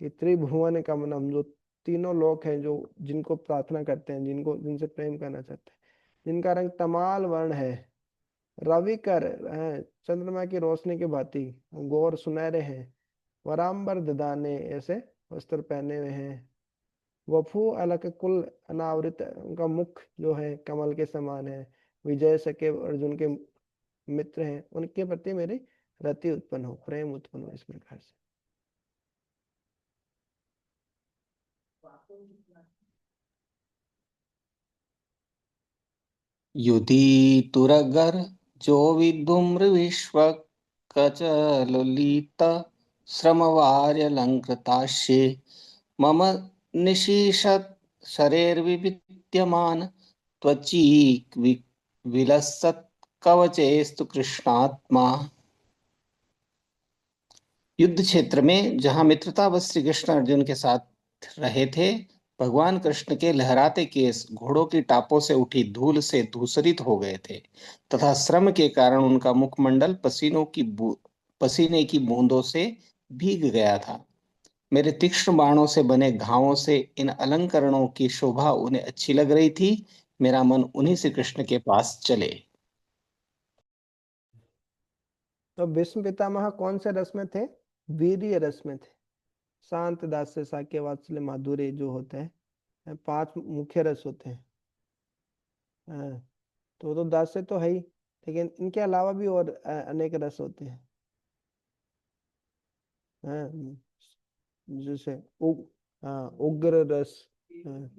कि त्रिभुवन कमनम, जो तीनों लोक हैं, जो जिनको प्रार्थना करते हैं, जिनको जिनसे प्रेम करना चाहते हैं, जिनका रंग तमाल वर्ण है। रवि कर है, चंद्रमा की रोशनी की भांति। गौर, सुनहरे हैं। वरांबर ददाने, ऐसे वस्त्र पहने हुए हैं। वफू अलक कुल अनावृत, उनका मुख जो है कमल के समान है। विजय सके, अर्जुन के मित्र हैं, उनके प्रति मेरी रति उत्पन्न हो, प्रेम उत्पन्न हो, इस प्रकार से। युधि तुरगर जो विधुम्र विश्व कचलोलित श्रमवार्यलंकृताशे मम निशीषत् शरीर्विविद्यमान त्वची विलसत् कवचेस्तु कृष्णात्मा। युद्ध क्षेत्र में जहां मित्रतावश श्री कृष्ण अर्जुन के साथ रहे थे, भगवान कृष्ण के लहराते केस घोड़ों की टापों से उठी धूल से धूसरित हो गए थे तथा श्रम के कारण उनका मुखमंडल पसीने की बूंदों से भीग गया था। मेरे तीक्ष्ण बाणों से बने घावों से इन अलंकरणों की शोभा उन्हें अच्छी लग रही थी। मेरा मन उन्हीं श्री कृष्ण के पास चले। तो भीष्म पितामह कौन से रस में थे, वीर्य रस में थे। शांत, दास्य, साक्य, वात्सल्य, माधुर्य जो होते हैं, 5 मुख्य रस होते हैं। हाँ, तो दास्य तो है ही, लेकिन इनके अलावा भी और अनेक रस होते हैं। हाँ, जैसे हाँ उग्र रस, हाँ,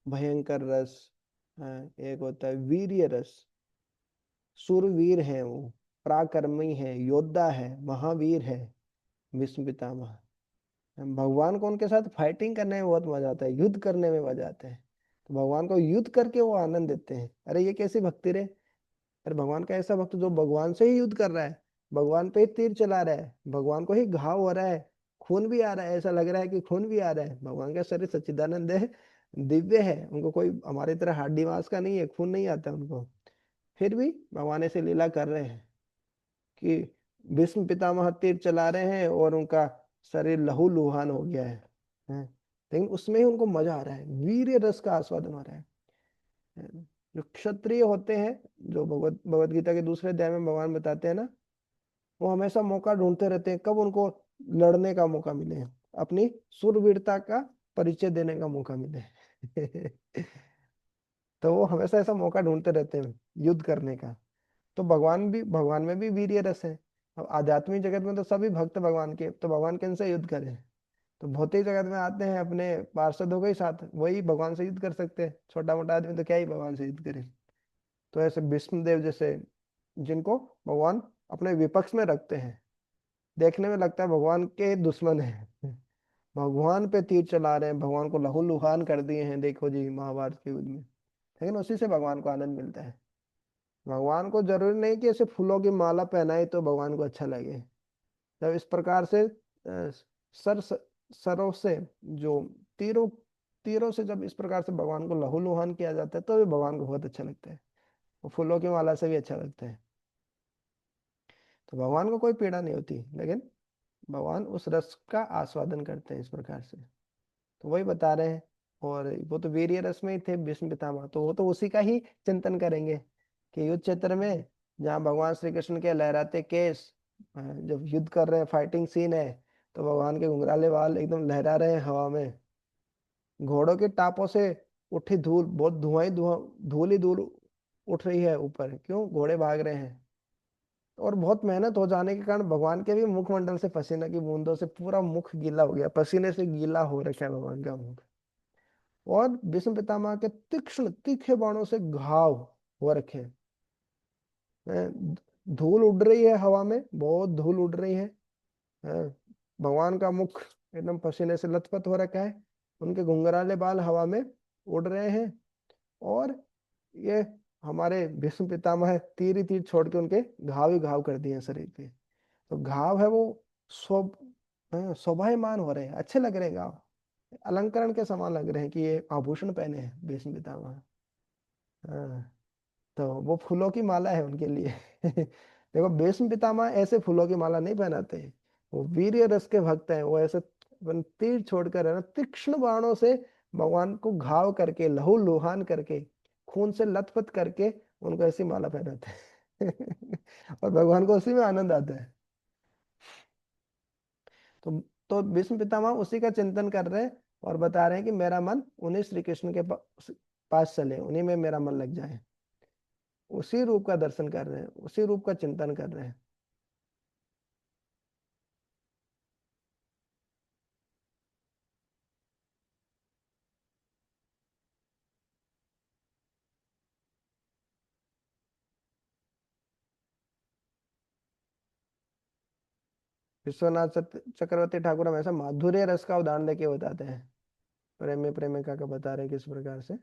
भयंकर रस, हाँ, एक होता है वीर्य रस। सूरवीर है वो, पराक्रमी है, योद्धा है, महावीर है भीष्म पितामह। भगवान को उनके साथ फाइटिंग करने में बहुत मजा आता है, युद्ध करने में मजा आता है। तो भगवान को युद्ध करके वो आनंद देते हैं। अरे ये कैसी भक्ति रे, अरे भगवान का ऐसा भक्त जो भगवान से ही युद्ध कर रहा है, भगवान पे ही तीर चला रहा है, भगवान को ही घाव हो रहा है, खून भी आ रहा है, ऐसा लग रहा है कि खून भी आ रहा है। भगवान का शरीर सच्चिदानंद है, दिव्य है, उनको कोई हमारी तरह हड्डी मांस का नहीं है, खून नहीं आता उनको। फिर भी भगवान ऐसे लीला कर रहे हैं कि भीष्म पितामह तीर चला रहे हैं और उनका शरीर लहूलुहान हो गया है, हैं? लेकिन उसमें ही उनको मजा आ रहा है, वीर्य रस का आस्वादन हो रहा है। जो क्षत्रिय होते हैं, जो भगवत भगवत गीता के दूसरे अध्याय में भगवान बताते हैं ना, वो हमेशा मौका ढूंढते रहते हैं कब उनको लड़ने का मौका मिले, अपनी शूरवीरता का परिचय देने का मौका मिले। तो वो हमेशा ऐसा मौका ढूंढते रहते हैं युद्ध करने का। तो भगवान में भी वीर्य रस है। अब आध्यात्मिक जगत में तो सभी भक्त भगवान के, तो भगवान किनसे युद्ध करें। तो भौतिक जगत में आते हैं अपने पार्षदों के ही साथ, वही भगवान से युद्ध कर सकते हैं, छोटा मोटा आदमी तो क्या ही भगवान से युद्ध करे। तो ऐसे विष्णुदेव जैसे, जिनको भगवान अपने विपक्ष में रखते हैं, देखने में लगता है भगवान के दुश्मन है, भगवान पे तीर चला रहे हैं, भगवान को लहूलुहान कर दिए हैं, देखो जी महाभारत के युद्ध में। लेकिन उसी से भगवान को आनंद मिलता है। भगवान को जरूरी नहीं कि ऐसे फूलों की माला पहनाए तो भगवान को अच्छा लगे। जब इस प्रकार से सर सरों से जो तीरों तीरों से जब इस प्रकार से भगवान को लहूलुहान किया जाता है तो भी भगवान को बहुत अच्छा लगता है। वो फूलों की माला से भी अच्छा लगता है। तो भगवान को कोई पीड़ा नहीं होती, लेकिन भगवान उस रस का आस्वादन करते हैं इस प्रकार से। तो वही बता रहे हैं। और वो तो वीर्य रस में ही थे भीष्म पितामह, तो वो तो उसी का ही चिंतन करेंगे कि युद्ध क्षेत्र में जहाँ भगवान श्री कृष्ण के लहराते केस, जब युद्ध कर रहे हैं, फाइटिंग सीन है, तो भगवान के घुंघराले बाल एकदम लहरा रहे हैं हवा में। घोड़ों के टापों से उठी धूल, बहुत धुआं ही धुआं, धूल ही धूल उठ रही है ऊपर, क्यों, घोड़े भाग रहे हैं। और बहुत मेहनत हो जाने के कारण भगवान के भी मुखमंडल से पसीना की बूंदों से पूरा मुख गीला हो गया, पसीने से गीला हो रखा है भगवान का मुख। और भीष्म पितामह के तीक्ष्ण तीखे बाणों से घाव हो रखे हैं। धूल उड़ रही है हवा में, बहुत धूल उड़ रही है। भगवान का मुख एकदम पसीने से लथपथ हो रखा है, उनके घुंघराले बाल हवा में उड़ रहे हैं। और ये हमारे भीष्म पितामह तीर ही तीर छोड़ के उनके घाव ही घाव कर दिए हैं शरीर पे। तो घाव है वो शोभ शोभायमान हो रहे हैं, अच्छे लग रहे हैं घाव, अलंकरण के समान लग रहे हैं कि ये आभूषण पहने हैं भीष्म पितामह। हाँ, तो वो फूलों की माला है उनके लिए। देखो भीष्म पितामह ऐसे फूलों की माला नहीं पहनाते हैं, वो वीर्य रस के भक्त हैं। वो ऐसे तीर छोड़कर, है ना, तीक्ष्ण बाणों से भगवान को घाव करके, लहू लुहान करके, खून से लथपथ करके उनको ऐसी माला पहनाते हैं। और भगवान को उसी में आनंद आता है। तो भीष्म पितामह उसी का चिंतन कर रहे हैं और बता रहे हैं कि मेरा मन उन्हीं श्री कृष्ण के पास चले, उन्हीं में मेरा मन लग जाए। उसी रूप का दर्शन कर रहे हैं, उसी रूप का चिंतन कर रहे हैं। विश्वनाथ चक्रवर्ती ठाकुर हमेशा माधुर्य रस का उदाहरण देके बताते हैं। प्रेमी प्रेमिका का बता रहे हैं किस प्रकार से,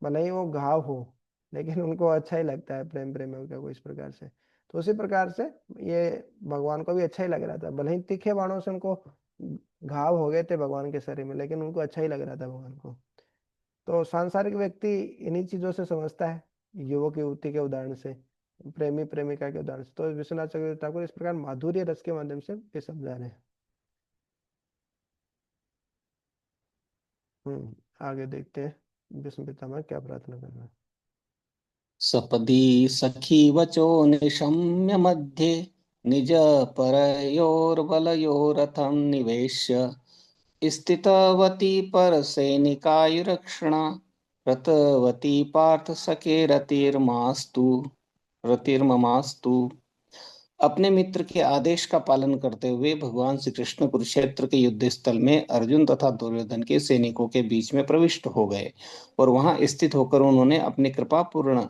भले ही वो घाव हो, लेकिन उनको अच्छा ही लगता है प्रेम प्रेमिका को इस प्रकार से। तो उसी प्रकार से ये भगवान को भी अच्छा ही लग रहा था, भले ही तीखे बाणों से उनको घाव हो गए थे भगवान के शरीर में, लेकिन उनको अच्छा ही लग रहा था भगवान को। तो सांसारिक व्यक्ति इन्हीं चीजों से समझता है, युवक युवती के उदाहरण से, प्रेमी प्रेमिका के उदाहरण से। तो विश्वनाथ चक्रवर्ती ठाकुर इस प्रकार माधुर्य रस के माध्यम से ये समझा रहे हैं। आगे देखते हैं विष्णु पितामह क्या प्रार्थना कर रहे हैं। सपदि सखी वचो निशम्य मध्ये निज परयोर्बलयोरथं निवेश्य स्थितवती परसैनिकायुरक्षणा रतवती पार्थ सखे रतिर्ममास्तु। अपने मित्र के आदेश का पालन करते हुए भगवान श्री कृष्ण कुरुक्षेत्र के युद्ध स्थल में अर्जुन तथा दुर्योधन के सैनिकों के बीच में प्रविष्ट हो गए और वहां स्थित होकर उन्होंने अपने कृपापूर्ण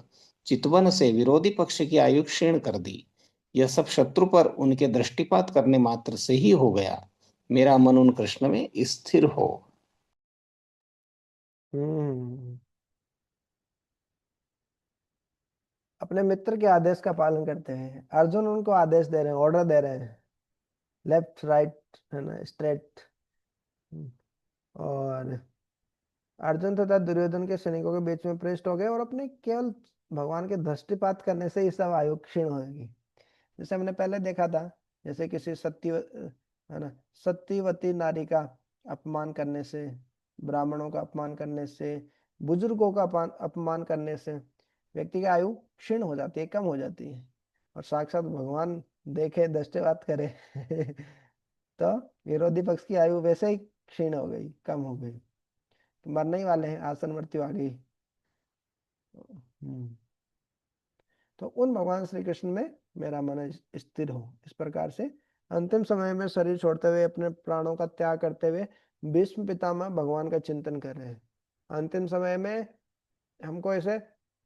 चितवन से विरोधी पक्ष की आयु क्षीण कर दी। यह सब शत्रु पर उनके दृष्टिपात करने मात्र से ही हो गया। मेरा मन उन कृष्ण में स्थिर हो। हम्म अपने मित्र के आदेश का पालन करते हैं, अर्जुन उनको आदेश दे रहे हैं, ऑर्डर दे रहे हैं, लेफ्ट राइट, है ना, स्ट्रेट। और अर्जुन तथा दुर्योधन के सैनिकों के बीच में प्रविष्ट हो गए और अपने केवल भगवान के दृष्टिपात करने से ही सब आयु क्षीण होगी। जैसे हमने पहले देखा था, जैसे किसी है ना, सत्यवती नारी का अपमान करने से, ब्राह्मणों का अपमान करने से, बुजुर्गों का अपमान करने से व्यक्ति की आयु क्षीण हो जाती है, कम हो जाती है। और साक्षात भगवान देखे, दृष्टिपात करे तो विरोधी पक्ष की आयु वैसे ही क्षीण हो गई, कम हो गई, तो मरने ही वाले हैं, आसन मृत्यु आ गई। हम्म। तो उन भगवान श्री कृष्ण में मेरा मन स्थिर हो, इस प्रकार से अंतिम समय में शरीर छोड़ते हुए, अपने प्राणों का त्याग करते हुए भीष्म पितामह भगवान का चिंतन कर रहे हैं। अंतिम समय में हमको ऐसे,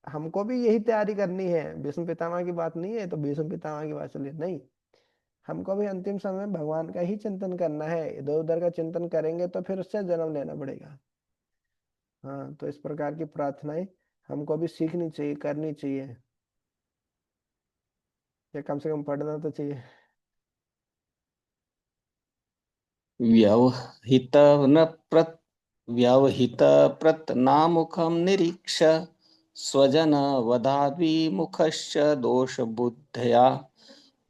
हमको भी यही तैयारी करनी है, भीष्म पितामह की बात नहीं है तो भीष्म पितामह की बात चलिए नहीं, हमको भी अंतिम समय में भगवान का ही चिंतन करना है। इधर उधर का चिंतन करेंगे तो फिर उससे जन्म लेना पड़ेगा। हाँ, तो इस प्रकार की प्रार्थनाएं हमको भी सीखनी चाहिए, करनी चाहिए, या कम से कम पढ़ना तो चाहिए। व्यवहित न प्रत व्यवहित प्रतनामुखम निरीक्ष स्वजन वधाद्विमुखश्च दोष बुद्धया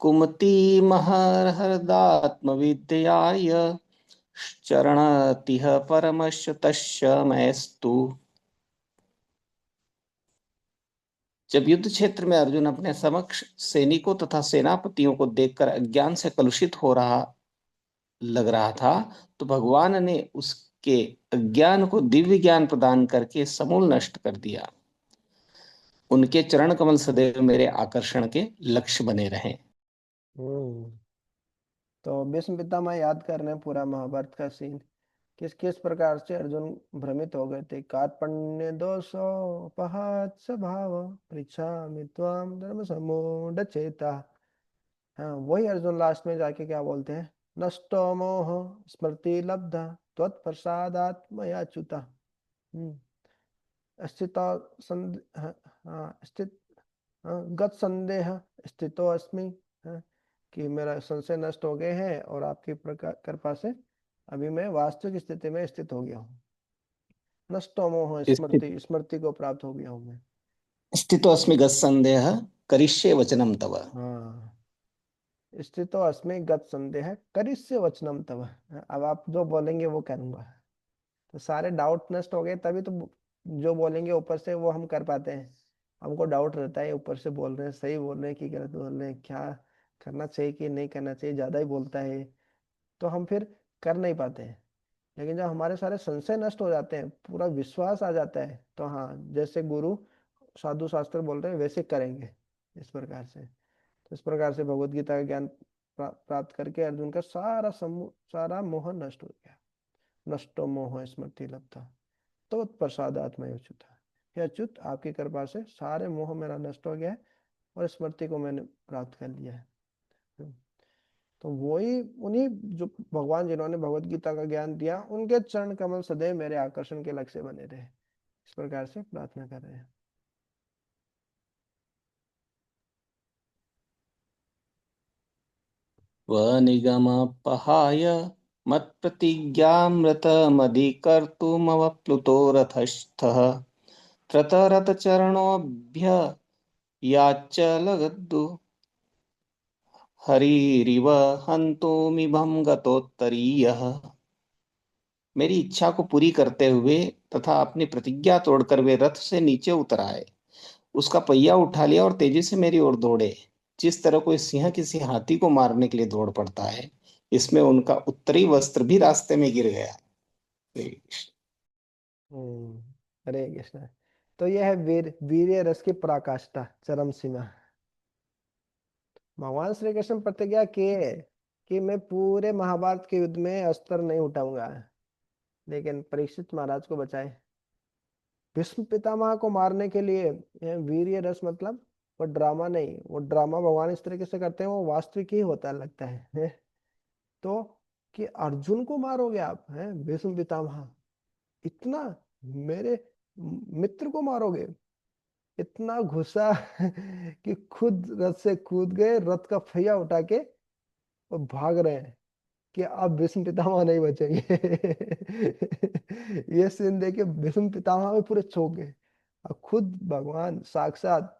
कुमति महर्हदात्मविद्याय चरणतिह परमश्रुतश्च मैस्तु। जब युद्ध क्षेत्र में अर्जुन अपने समक्ष सैनिकों तथा सेनापतियों को देखकर अज्ञान से कलुषित हो रहा लग रहा था, तो भगवान ने उसके अज्ञान को दिव्य ज्ञान प्रदान करके समूल नष्ट कर दिया। उनके चरण कमल सदैव मेरे आकर्षण के लक्ष्य बने रहे। हम्म। तो भीष्म पितामह याद कर रहे हैं पूरा महाभारत का सीन, किस किस प्रकार से अर्जुन भ्रमित हो गए थे। कार्पण्य दोषोपहत स्वभाव पृच्छामि त्वाम धर्म समूढ़ चेता। हाँ, वही अर्जुन लास्ट में जाके क्या बोलते हैं, नष्टो मोह स्मृति लब्धा त्वत्प्रसादात् मया च्युता। हम्म। स्थित हाँ, हाँ, स्थित, हाँ, गत संदेह स्थितो अस्मि। हाँ, कि मेरा संशय नष्ट हो गए हैं और आपकी प्रकार कृपा से अभी मैं वास्तविक स्थिति में स्थित हो गया हूँ। नष्टो मोह स्थित स्मृति, स्मृति को प्राप्त हो गया हूँ मैं। स्थितोऽस्मि गतसंदेहः करिष्ये वचनं तव। हाँ, स्थितो अस्मि गत संदेह करिष्ये वचनम तव। अब आप जो बोलेंगे वो करूंगा। तो सारे डाउट नष्ट हो गए, तभी तो जो बोलेंगे ऊपर से वो हम कर पाते हैं। हमको डाउट रहता है ऊपर से बोल रहे हैं, सही बोल रहे हैं कि गलत बोल रहे हैं, क्या करना चाहिए कि नहीं करना चाहिए, ज्यादा ही बोलता है तो हम फिर कर नहीं पाते हैं। लेकिन जब हमारे सारे संशय नष्ट हो जाते हैं, पूरा विश्वास आ जाता है, तो हाँ, जैसे गुरु साधु शास्त्र बोल रहे हैं वैसे करेंगे, इस प्रकार से। तो इस प्रकार से भगवत गीता का ज्ञान प्राप्त करके अर्जुन का सारा मोह नष्ट हो गया। नष्टो मोह स्मृति लब्धा तो प्रसादात्मय अच्युत। हे अच्युत, आपकी कृपा से सारे मोह मेरा नष्ट हो गया है और स्मृति को मैंने प्राप्त कर लिया है। हम्म। तो वही, उन्हीं जो भगवान जिन्होंने भगवत गीता का ज्ञान दिया, उनके चरण कमल सदैव मेरे आकर्षण के लक्ष्य बने रहे, इस प्रकार से प्रार्थना कर रहे हैं। स्वनिगमपहाय मत्प्रतिज्ञामृतमधिकर्तुमवप्लुतो रथस्थः त्रतरतचरणोऽभ्ययाच्च लगद्दु हरिरिव हन्तोमिभं गतोत्तरीयः। मेरी इच्छा को पूरी करते हुए तथा अपनी प्रतिज्ञा तोड़कर वे रथ से नीचे उतर आए, उसका पहिया उठा लिया और तेजी से मेरी ओर दौड़े। जिस तरह कोई सिंह किसी हाथी को मारने के लिए दौड़ पड़ता है, इसमें उनका उत्तरी वस्त्र भी रास्ते में गिर गया। श्री कृष्ण। हम्म। हरे कृष्ण। तो यह है वीर्य रस की पराकाष्ठा, चरम सीमा। भगवान श्री कृष्ण प्रतिज्ञा किए कि मैं पूरे महाभारत के युद्ध में अस्त्र नहीं उठाऊंगा, लेकिन परीक्षित महाराज को बचाए। भीष्म पितामह को मारने के लिए यह वीर्य रस मतलब वो ड्रामा नहीं, वो ड्रामा भगवान इस तरीके से करते हैं, वो वास्तविक ही होता लगता है। तो कि अर्जुन को मारोगे आप, हैं भीष्म पितामह, इतना, मेरे मित्र को मारोगे, इतना गुस्सा कि खुद रथ से कूद गए, रथ का पहिया उठा के और भाग रहे हैं कि अब भीष्म पितामह नहीं बचेंगे। ये सीन देखे भीष्म पितामह भी पूरे चौंक गए, और खुद भगवान साक्षात,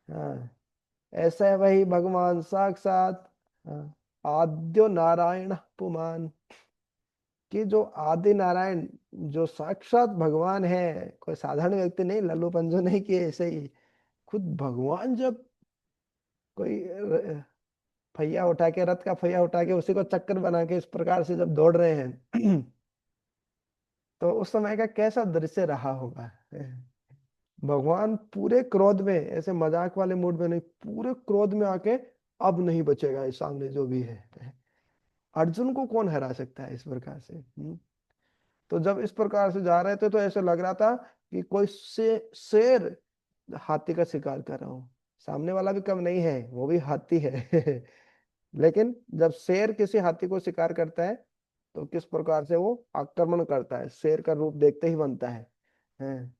हाँ, ऐसा है वही भगवान साक्षात, हाँ, आद्यो नारायण पुमान, कि जो आदि नारायण, जो साक्षात भगवान है, कोई साधारण व्यक्ति नहीं, लल्लू पंजो नहीं, कि ऐसे ही खुद भगवान जब कोई पहिया उठा के, रथ का पहिया उठा के उसी को चक्कर बना के इस प्रकार से जब दौड़ रहे हैं, तो उस समय का कैसा दृश्य रहा होगा। भगवान पूरे क्रोध में, ऐसे मजाक वाले मूड में नहीं, पूरे क्रोध में आके अब नहीं बचेगा इस सामने जो भी है। अर्जुन को कौन हरा सकता है इस प्रकार से। तो जब इस प्रकार से जा रहे थे तो ऐसे लग रहा था कि कोई शेर हाथी का शिकार कर रहा हूँ। सामने वाला भी कम नहीं है, वो भी हाथी है। लेकिन जब शेर किसी हाथी को शिकार करता है तो किस प्रकार से वो आक्रमण करता है, शेर का रूप देखते ही बनता है। हैं?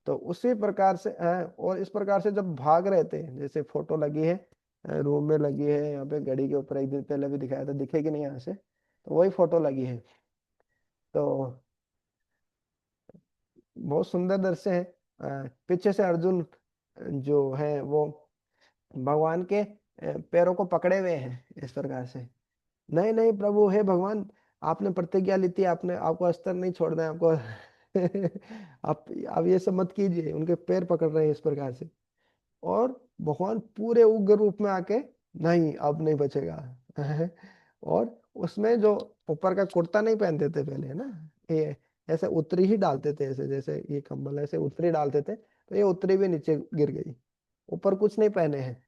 तो उसी प्रकार से और इस प्रकार से जब भाग रहे थे, जैसे फोटो लगी है रूम में लगी है, यहाँ पे घड़ी के ऊपर एक दिन पहले भी दिखाया था, दिखेगी नहीं यहाँ से, तो वही फोटो लगी है। तो बहुत सुंदर दृश्य है। पीछे से अर्जुन जो है वो भगवान के पैरों को पकड़े हुए हैं इस प्रकार से। नहीं नहीं प्रभु, हे भगवान, आपने प्रतिज्ञा ली थी, आपने, आपको अस्त्र नहीं छोड़ना है आपको। आप ये सब मत कीजिए, उनके पैर पकड़ रहे हैं इस प्रकार से। और भगवान पूरे उग्र रूप में आके, नहीं अब नहीं बचेगा। और उसमें जो ऊपर का कुर्ता नहीं पहनते थे पहले, है ना, ये ऐसे उत्तरी ही डालते थे, ऐसे जैसे ये कंबल ऐसे उत्तरी डालते थे, तो ये उत्तरी भी नीचे गिर गई, ऊपर कुछ नहीं पहने हैं।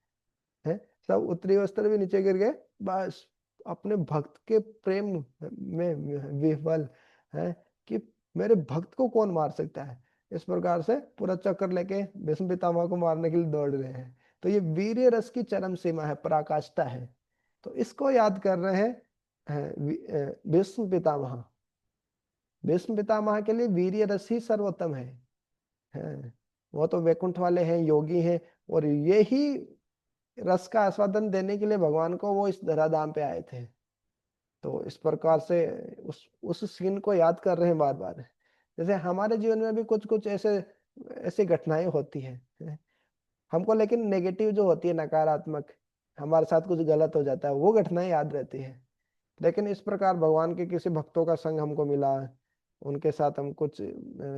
है, सब उत्तरी वस्त्र भी नीचे गिर गए। बस अपने भक्त के प्रेम में विह्वल है कि मेरे भक्त को कौन मार सकता है, इस प्रकार से पूरा चक्कर लेके भीष्म पितामह को मारने के लिए दौड़ रहे हैं। तो ये वीर्य रस की चरम सीमा है, पराकाष्ठा है। तो इसको याद कर रहे हैं भीष्म पितामह। भीष्म पितामह के लिए वीर्य रस ही सर्वोत्तम है। वो तो वैकुंठ वाले हैं, योगी हैं, और यही रस का आस्वादन देने के लिए भगवान को वो इस धराधाम पे आए थे। तो इस प्रकार से उस सीन को याद कर रहे हैं बार बार। जैसे हमारे जीवन में भी कुछ कुछ ऐसे ऐसी घटनाएं होती हैं हमको, लेकिन नेगेटिव जो होती है, नकारात्मक, हमारे साथ कुछ गलत हो जाता है, वो घटनाएं याद रहती है। लेकिन इस प्रकार भगवान के किसी भक्तों का संग हमको मिला, उनके साथ हम कुछ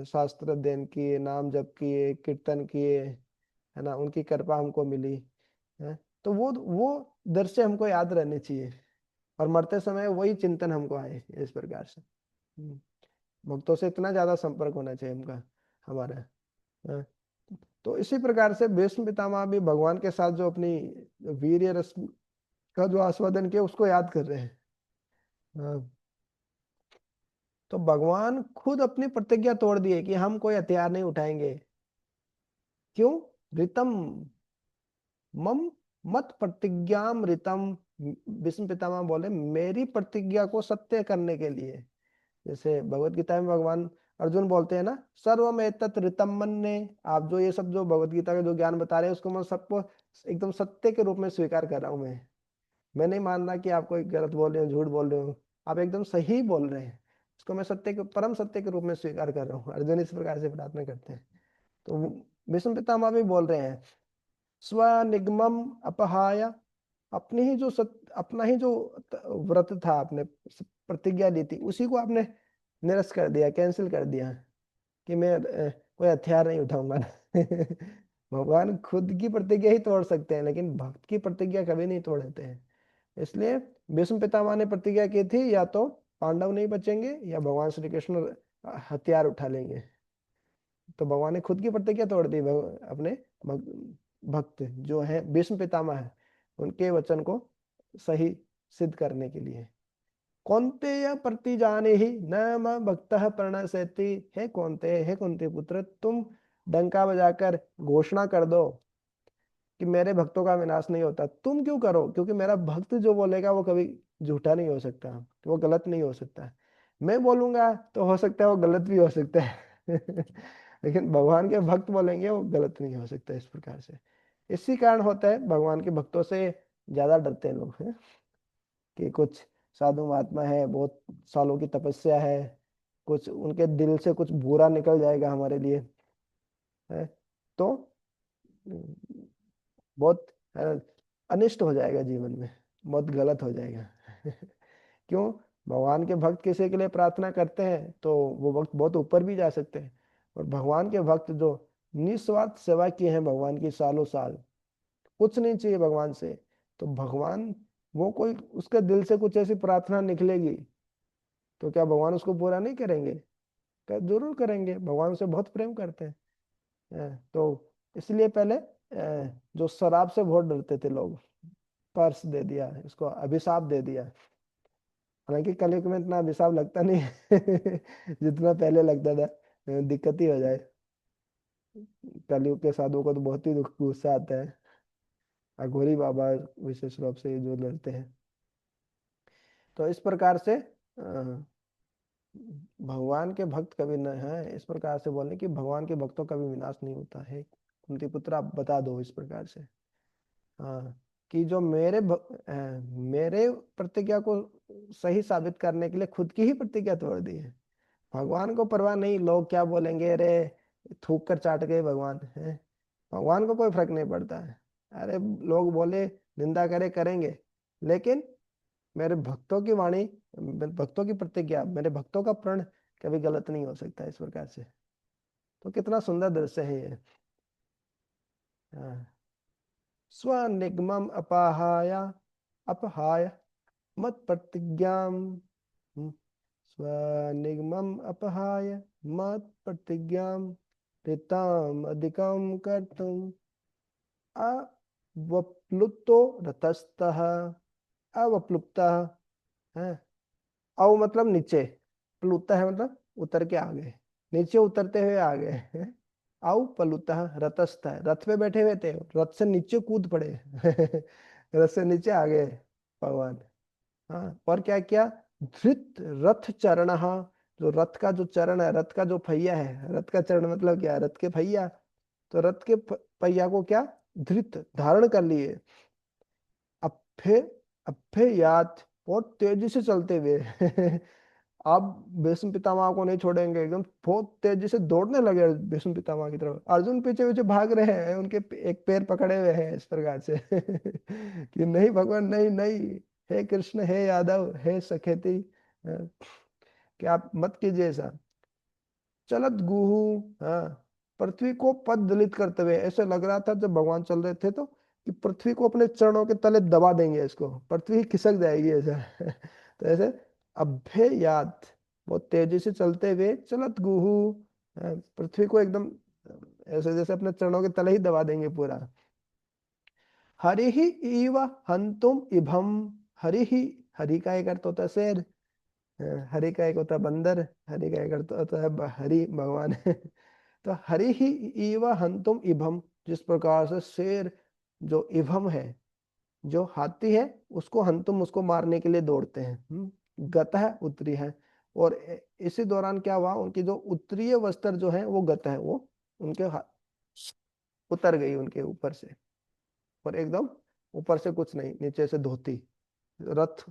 शास्त्र अध्ययन किए, नाम जप किए, कीर्तन किए, है ना, उनकी कृपा हमको मिली है। तो वो दृश्य हमको याद रहने चाहिए, और मरते समय वही चिंतन हमको आए इस प्रकार से। भक्तों से इतना ज्यादा संपर्क होना चाहिए हमका, हमारा। हाँ। तो इसी प्रकार से भीष्म पितामह भी भगवान के साथ जो अपनी वीर्य रस का जो आस्वादन किया उसको याद कर रहे हैं। हाँ। तो भगवान खुद अपनी प्रतिज्ञा तोड़ दिए कि हम कोई हथियार नहीं उठाएंगे। क्यों? ऋतम मम मत प्रतिज्ञाम ऋतम। भीष्म पितामह बोले मेरी प्रतिज्ञा को सत्य करने के लिए। जैसे भगवत गीता में भगवान अर्जुन बोलते हैं ना, सर्वम एतत् ऋतम मन्ये। आप जो ये सब जो भगवत गीता का जो ज्ञान बता रहे हैं उसको मैं सबको एकदम सत्य के रूप में स्वीकार कर रहा हूँ। मैं नहीं मान रहा कि आप कोई गलत बोल रहे हो, झूठ बोल रहे हो, आप एकदम सही बोल रहे हैं। इसको मैं सत्य के, परम सत्य के रूप में स्वीकार कर रहा हूँ। अर्जुन इस प्रकार से प्रार्थना करते हैं। तो भीष्म पितामह भी बोल रहे हैं, स्वनिगमम अपहाय। अपनी ही जो अपना ही जो व्रत था, आपने प्रतिज्ञा दी थी, उसी को आपने निरस्त कर दिया, कैंसिल कर दिया, कि मैं कोई हथियार नहीं उठाऊंगा। भगवान खुद की प्रतिज्ञा ही तोड़ सकते हैं, लेकिन भक्त की प्रतिज्ञा कभी नहीं तोड़ते हैं। इसलिए भीष्म पितामह ने प्रतिज्ञा की थी, या तो पांडव नहीं बचेंगे या भगवान श्री कृष्ण हथियार उठा लेंगे। तो भगवान ने खुद की प्रतिज्ञा तोड़ दी, अपने भक्त जो है भीष्म पितामह है उनके वचन को सही सिद्ध करने के लिए। कौन्तेय प्रतिजाने ही न म भक्तः प्रणश्यति। हे कौन्तेय, हे कुंती पुत्र, तुम डंका बजाकर घोषणा कर दो कि मेरे भक्तों का विनाश नहीं होता। तुम क्यों करो? क्योंकि मेरा भक्त जो बोलेगा वो कभी झूठा नहीं हो सकता, तो वो गलत नहीं हो सकता। मैं बोलूंगा तो हो सकता है वो गलत भी हो सकता है। लेकिन भगवान के भक्त बोलेंगे वो गलत नहीं हो सकता। इस प्रकार से इसी कारण होता है भगवान के भक्तों से ज्यादा डरते हैं लोग, हैं कि कुछ साधु महात्मा है, बहुत सालों की तपस्या है, कुछ उनके दिल से कुछ बुरा निकल जाएगा हमारे लिए, है तो बहुत अनिष्ट हो जाएगा जीवन में, बहुत गलत हो जाएगा। क्यों? भगवान के भक्त किसी के लिए प्रार्थना करते हैं तो वो भक्त बहुत ऊपर भी जा सकते हैं। और भगवान के भक्त जो निस्वार्थ सेवा किए हैं भगवान की सालों साल, कुछ नहीं चाहिए भगवान से, तो भगवान, वो कोई उसके दिल से कुछ ऐसी प्रार्थना निकलेगी तो क्या भगवान उसको पूरा नहीं करेंगे? जरूर करेंगे, भगवान से बहुत प्रेम करते हैं। तो इसलिए पहले जो शराब से बहुत डरते थे लोग, पर्स दे दिया, इसको अभिशाप दे दिया। हालांकि कलयुग में इतना अभिशाप लगता नहीं है जितना पहले लगता था, दिक्कत ही हो जाए। कलयुग के साधुओं को तो बहुत ही दुख गुस्सा आता है। अघोरी बाबा विशेष रूप से ये जो लड़ते हैं। तो इस प्रकार से भगवान के भक्त कभी न है, इस प्रकार से बोलने कि भगवान के भक्तों का भी विनाश नहीं होता है। कुंती पुत्र आप बता दो इस प्रकार से। हाँ, कि जो मेरे प्रतिज्ञा को सही साबित करने के लिए खुद की ही प्रतिज्ञा तोड़ दी है। भगवान को परवाह नहीं, लोग क्या बोलेंगे, अरे थूक कर चाट गए भगवान है। भगवान को कोई फर्क नहीं पड़ता है। अरे लोग बोले, निंदा करे, करेंगे, लेकिन मेरे भक्तों की वाणी, मेरे भक्तों की प्रतिज्ञा, मेरे भक्तों का प्रण कभी गलत नहीं हो सकता इस प्रकार से। तो कितना सुंदर दृश्य है ये। हाँ। स्वनिगमम अपाहाय अपहाय मत प्रतिज्ञाम। स्वनिगमम अपहाय मत प्रतिज्ञाम ऋताम अधिकम कर्तुम अवप्लुतो रतस्तः। अवप्लुप्तः है। अव मतलब नीचे, प्लुतः है मतलब उतर के आगे, नीचे उतरते हुए आगे है। अव प्लुतः रतस्थ, रथ पे बैठे हुए थे, रथ से नीचे कूद पड़े रथ से नीचे आ गए भगवान। हाँ, और क्या किया, धृत रथ चरण, जो रथ का जो चरण है, रथ का जो पहिया है, रथ का चरण मतलब क्या, रथ के पहिया। तो रथ के पहिया को क्या, धृत धारण कर लिए। अफे अफे याद, बहुत तेजी से चलते हुए आप भीष्म पितामह को नहीं छोड़ेंगे, एकदम बहुत तेजी से दौड़ने लगे भीष्म पितामह की तरफ। अर्जुन पीछे पीछे भाग रहे हैं, उनके एक पैर पकड़े हुए हैं इस प्रकार से कि नहीं भगवान, नहीं नहीं, हे कृष्ण, हे यादव, हे सखेती, कि आप मत कीजिए ऐसा। चलत गुहू, हाँ, पृथ्वी को पद दलित करते हुए, ऐसे लग रहा था जब भगवान चल रहे थे तो कि पृथ्वी को अपने चरणों के तले दबा देंगे, इसको पृथ्वी खिसक जाएगी ऐसा तो ऐसे अभ्ययात, बहुत तेजी से चलते हुए, चलत गुहू, पृथ्वी को एकदम ऐसे जैसे अपने चरणों के तले ही दबा देंगे पूरा। हरि ही इव हंतुम इभम। हरि ही, हरि का एक अर्थ होता है शेर, हरि का एक होता है बंदर, हरि का एक अर्थ होता है हरि भगवान तो हरि ही इव हंतुम इभम, जिस प्रकार से शेर जो इभम है, जो हाथी है, उसको हंतुम, उसको मारने के लिए दौड़ते हैं, गतः उत्तरी है। और इसी दौरान क्या हुआ, उनकी जो उत्तरीय वस्त्र जो है वो गत है, वो उनके उतर गई उनके ऊपर से, और एकदम ऊपर से कुछ नहीं, नीचे से धोती। रथ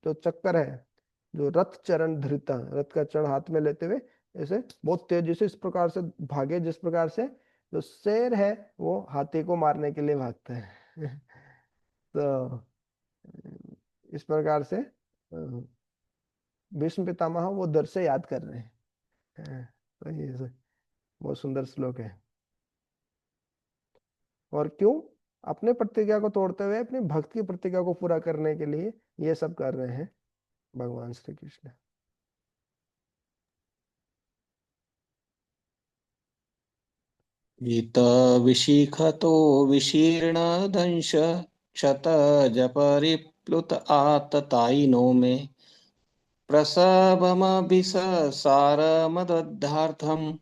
जो चक्कर है, जो रथ चरण धृता, रथ का चरण हाथ में लेते हुए ऐसे बहुत तेजी से इस प्रकार से भागे, जिस प्रकार से जो शेर है वो हाथी को मारने के लिए भागता है तो इस प्रकार से भीष्म पितामह वो दृश्य याद कर रहे हैं। तो ये बहुत सुंदर श्लोक है। और क्यों, अपने प्रतिज्ञा को तोड़ते हुए अपने भक्त की प्रतिज्ञा को पूरा करने के लिए ये सब कर रहे हैं भगवान श्री कृष्ण। वीतविशिखतो विशीर्णदंश क्षतजपरिप्लुत आततायिनो मे प्रसभमभिससारमदद्धार्थम्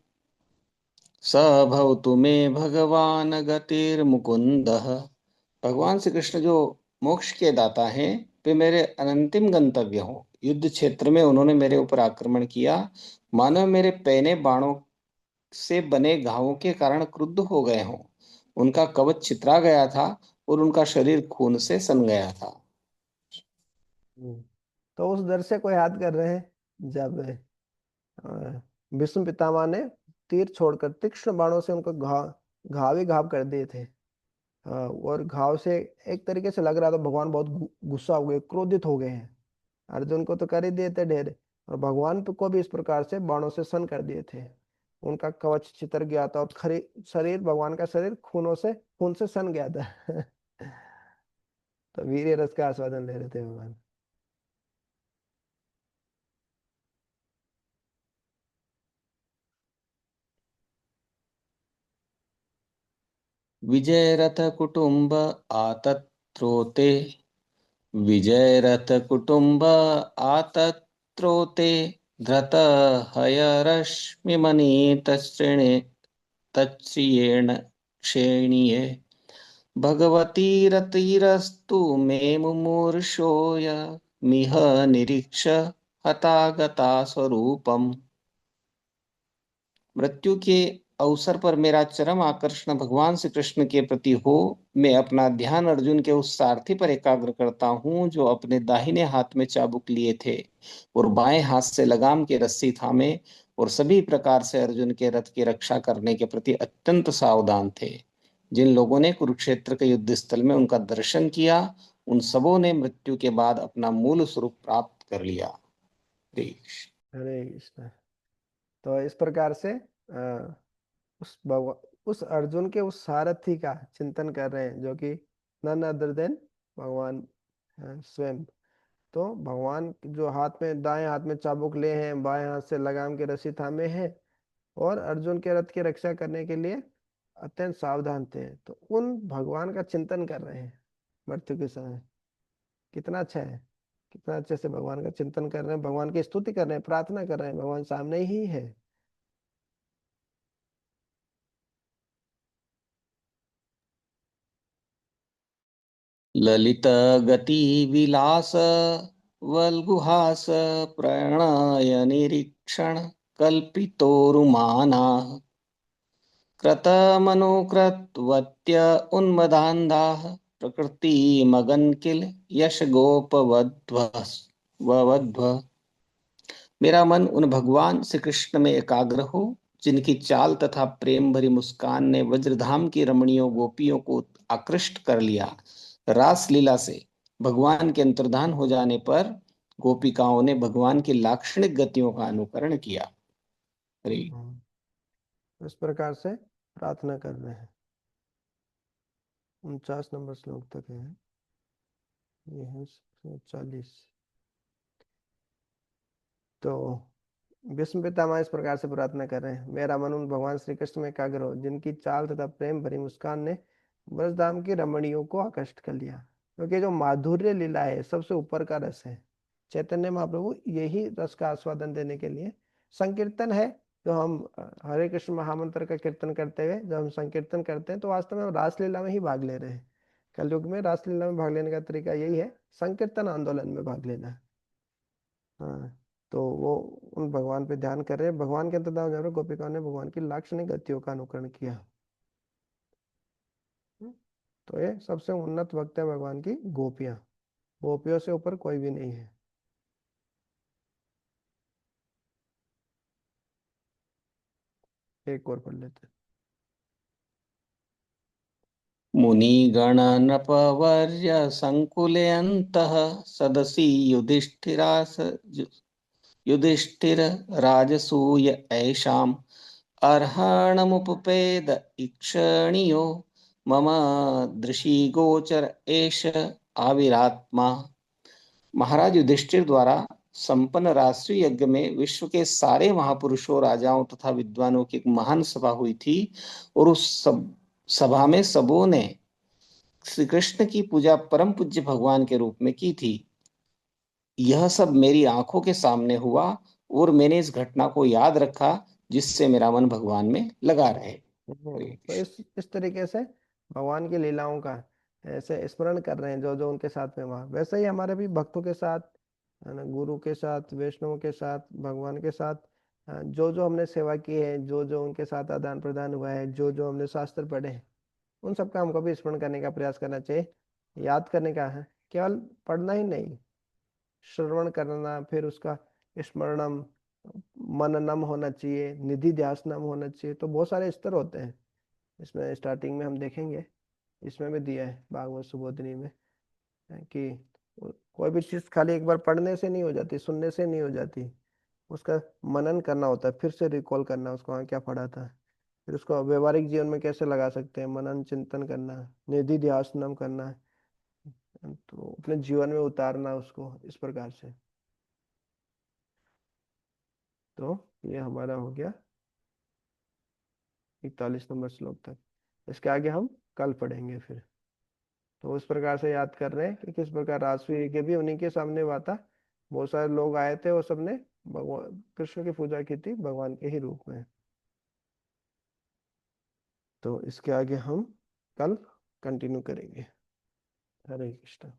स भवतु मे भगवान गतिर्मुकुंदः। भगवान श्री कृष्ण जो मोक्ष के दाता हैं, वे मेरे अनंतिम गंतव्य हो। युद्ध क्षेत्र में उन्होंने मेरे ऊपर आक्रमण किया, मानो मेरे पैने बाणों से बने घावों के कारण क्रुद्ध हो गए हों। उनका कवच छितरा गया था और उनका शरीर खून से सन गया था। हम्म। तो उस दृश्य को याद कर रहे हैं जब भीष्म पितामह ने तीर छोड़कर तीक्ष्ण बाणों से उनको घाव ही घाव कर दिए थे। और घाव से एक तरीके से लग रहा था भगवान बहुत गुस्सा हो गए, क्रोधित हो गए हैं। अर्जुन को तो कर ही दिए थे ढेर, और भगवान को भी इस प्रकार से बाणों से सन कर दिए थे। उनका कवच चितर गया था, और खरी शरीर, भगवान का शरीर खून से सन गया था तो वीर रस का आस्वादन ले रहे थे भगवान। विजयरथ कुटुंब आतत्रोते विजयरथ कुटुंब आतत्रोते धृत हयरश्मिमणि तच्छृणे तच्छ्रियेण क्षेणीये भगवतीरतिरस्तु मे मुमूर्षोय मिह निरीक्ष हतागता स्वरूपम्। मृत्यु के अवसर पर मेरा चरम आकर्षण भगवान श्री कृष्ण के प्रति हो, मैं अपना ध्यान अर्जुन के उस सारथी पर एकाग्र करता हूँ जो अपने दाहिने हाथ में चाबुक लिए थे और बाएं हाथ से लगाम की रस्सी थामे और सभी प्रकार से अर्जुन के रथ की रक्षा करने के प्रति अत्यंत सावधान थे। जिन लोगों ने कुरुक्षेत्र के युद्ध स्थल में उनका दर्शन किया, उन सबों ने मृत्यु के बाद अपना मूल स्वरूप प्राप्त कर लिया। हरे कृष्ण। हरे कृष्ण। तो इस प्रकार से उस अर्जुन के उस सारथी का चिंतन कर रहे हैं, जो कि नन अदर देन भगवान स्वयं। तो भगवान जो हाथ में, दाएं हाथ में चाबुक ले हैं, बाएं हाथ से लगाम के रस्सी थामे हैं, और अर्जुन के रथ की रक्षा करने के लिए अत्यंत सावधान थे। तो उन भगवान का चिंतन कर रहे हैं मृत्यु के समय। कितना अच्छा है, कितना अच्छे से भगवान का चिंतन कर रहे हैं, भगवान की स्तुति कर रहे हैं, प्रार्थना कर रहे हैं, भगवान सामने ही है। ललित गति विलास वल्गुहास प्रणय निरीक्षण कल्पितोरुमाना कृतमनुकृतवत्य उन्मदान्धाः प्रकृतिमगन् किल यश गोपवध्व। मेरा मन उन भगवान श्री कृष्ण में एकाग्र हो, जिनकी चाल तथा प्रेम भरी मुस्कान ने वज्रधाम की रमणियों गोपियों को आकृष्ट कर लिया। रास लीला से भगवान के अंतर्धान हो जाने पर गोपिकाओं ने भगवान की लाक्षणिक गतियों का अनुकरण किया। हरि। इस प्रकार से प्रार्थना कर रहे हैं। 49 नंबर श्लोक तक है। ये है 40। तो भीष्म पितामह इस प्रकार से प्रार्थना कर रहे हैं, मेरा मन उन भगवान श्री कृष्ण में एकाग्र हो, जिनकी चाल तथा प्रेम भरी मुस्कान ने ब्रजधाम की रमणियों को आकर्षित कर लिया। क्योंकि जो माधुर्य लीला है, सबसे ऊपर का रस है। चैतन्य महाप्रभु यही रस का आस्वादन देने के लिए संकीर्तन है। जो हम हरे कृष्ण महामंत्र का कीर्तन करते हुए जब हम संकीर्तन करते हैं, तो वास्तव में हम रासलीला में ही भाग ले रहे हैं। कलयुग में रासलीला में भाग लेने का तरीका यही है, संकीर्तन आंदोलन में भाग लेना। हाँ। तो वो उन भगवान पे ध्यान कर रहे हैं, भगवान के अंतर्धान जब गोपिकाओं ने भगवान की लाक्षणिक गतियों का अनुकरण किया। हम्म, तो ये सबसे उन्नत भक्त है भगवान की गोपियां। गोपियों से ऊपर कोई भी नहीं है। एक और पढ़ लेते मुनिगण नृपवर्य संकुले अन्तः सदसि युधिष्ठिर राजसूय ऐषाम् अर्हणमुपपेद इक्षणीयो मम दृशिगोचर एष आविरात्मा। महाराज युधिष्ठिर द्वारा संपन्न राष्ट्रीय यज्ञ में विश्व के सारे महापुरुषों, राजाओं तथा विद्वानों की एक महान सभा हुई थी, और उस सभा में सबों ने श्री कृष्ण की पूजा परम पूज्य भगवान के रूप में की थी। यह सब मेरी आंखों के सामने हुआ और मैंने इस घटना को याद रखा, जिससे मेरा मन भगवान में लगा रहे। हरे हैं। तो कृष्ण। इस तरीके से भगवान की लीलाओं का ऐसे स्मरण कर रहे हैं, जो जो उनके साथ में वहाँ। वैसे ही हमारे भी भक्तों के साथ, है ना, गुरु के साथ, वैष्णव के साथ, भगवान के साथ, जो जो हमने सेवा की है, जो जो उनके साथ आदान प्रदान हुआ है, जो जो हमने शास्त्र पढ़े हैं, उन सबका हमको भी स्मरण करने का प्रयास करना चाहिए। याद करने का है, केवल पढ़ना ही नहीं, श्रवण करना, फिर उसका स्मरणम, मननम होना चाहिए, निधि ध्यासनम होना चाहिए। तो बहुत सारे स्तर होते हैं। इसमें स्टार्टिंग में हम देखेंगे, इसमें भी दिया है भागवत सुबोधिनी में, है कि कोई भी चीज खाली एक बार पढ़ने से नहीं हो जाती, सुनने से नहीं हो जाती। उसका मनन करना होता है, फिर से रिकॉल करना उसको, हाँ क्या पढ़ा था, फिर उसको व्यवहारिक जीवन में कैसे लगा सकते हैं, मनन चिंतन करना, निधि ध्यासनम करना, तो अपने जीवन में उतारना उसको इस प्रकार से। तो ये हमारा हो गया 41 नंबर श्लोक तक। इसके आगे हम कल पढ़ेंगे फिर। तो उस प्रकार से याद कर रहे हैं कि किस प्रकार राजसूय के भी उन्हीं के सामने हुआ था। बहुत सारे लोग आए थे, वो सबने भगवान कृष्ण की पूजा की थी भगवान के ही रूप में। तो इसके आगे हम कल कंटिन्यू करेंगे। हरे कृष्ण।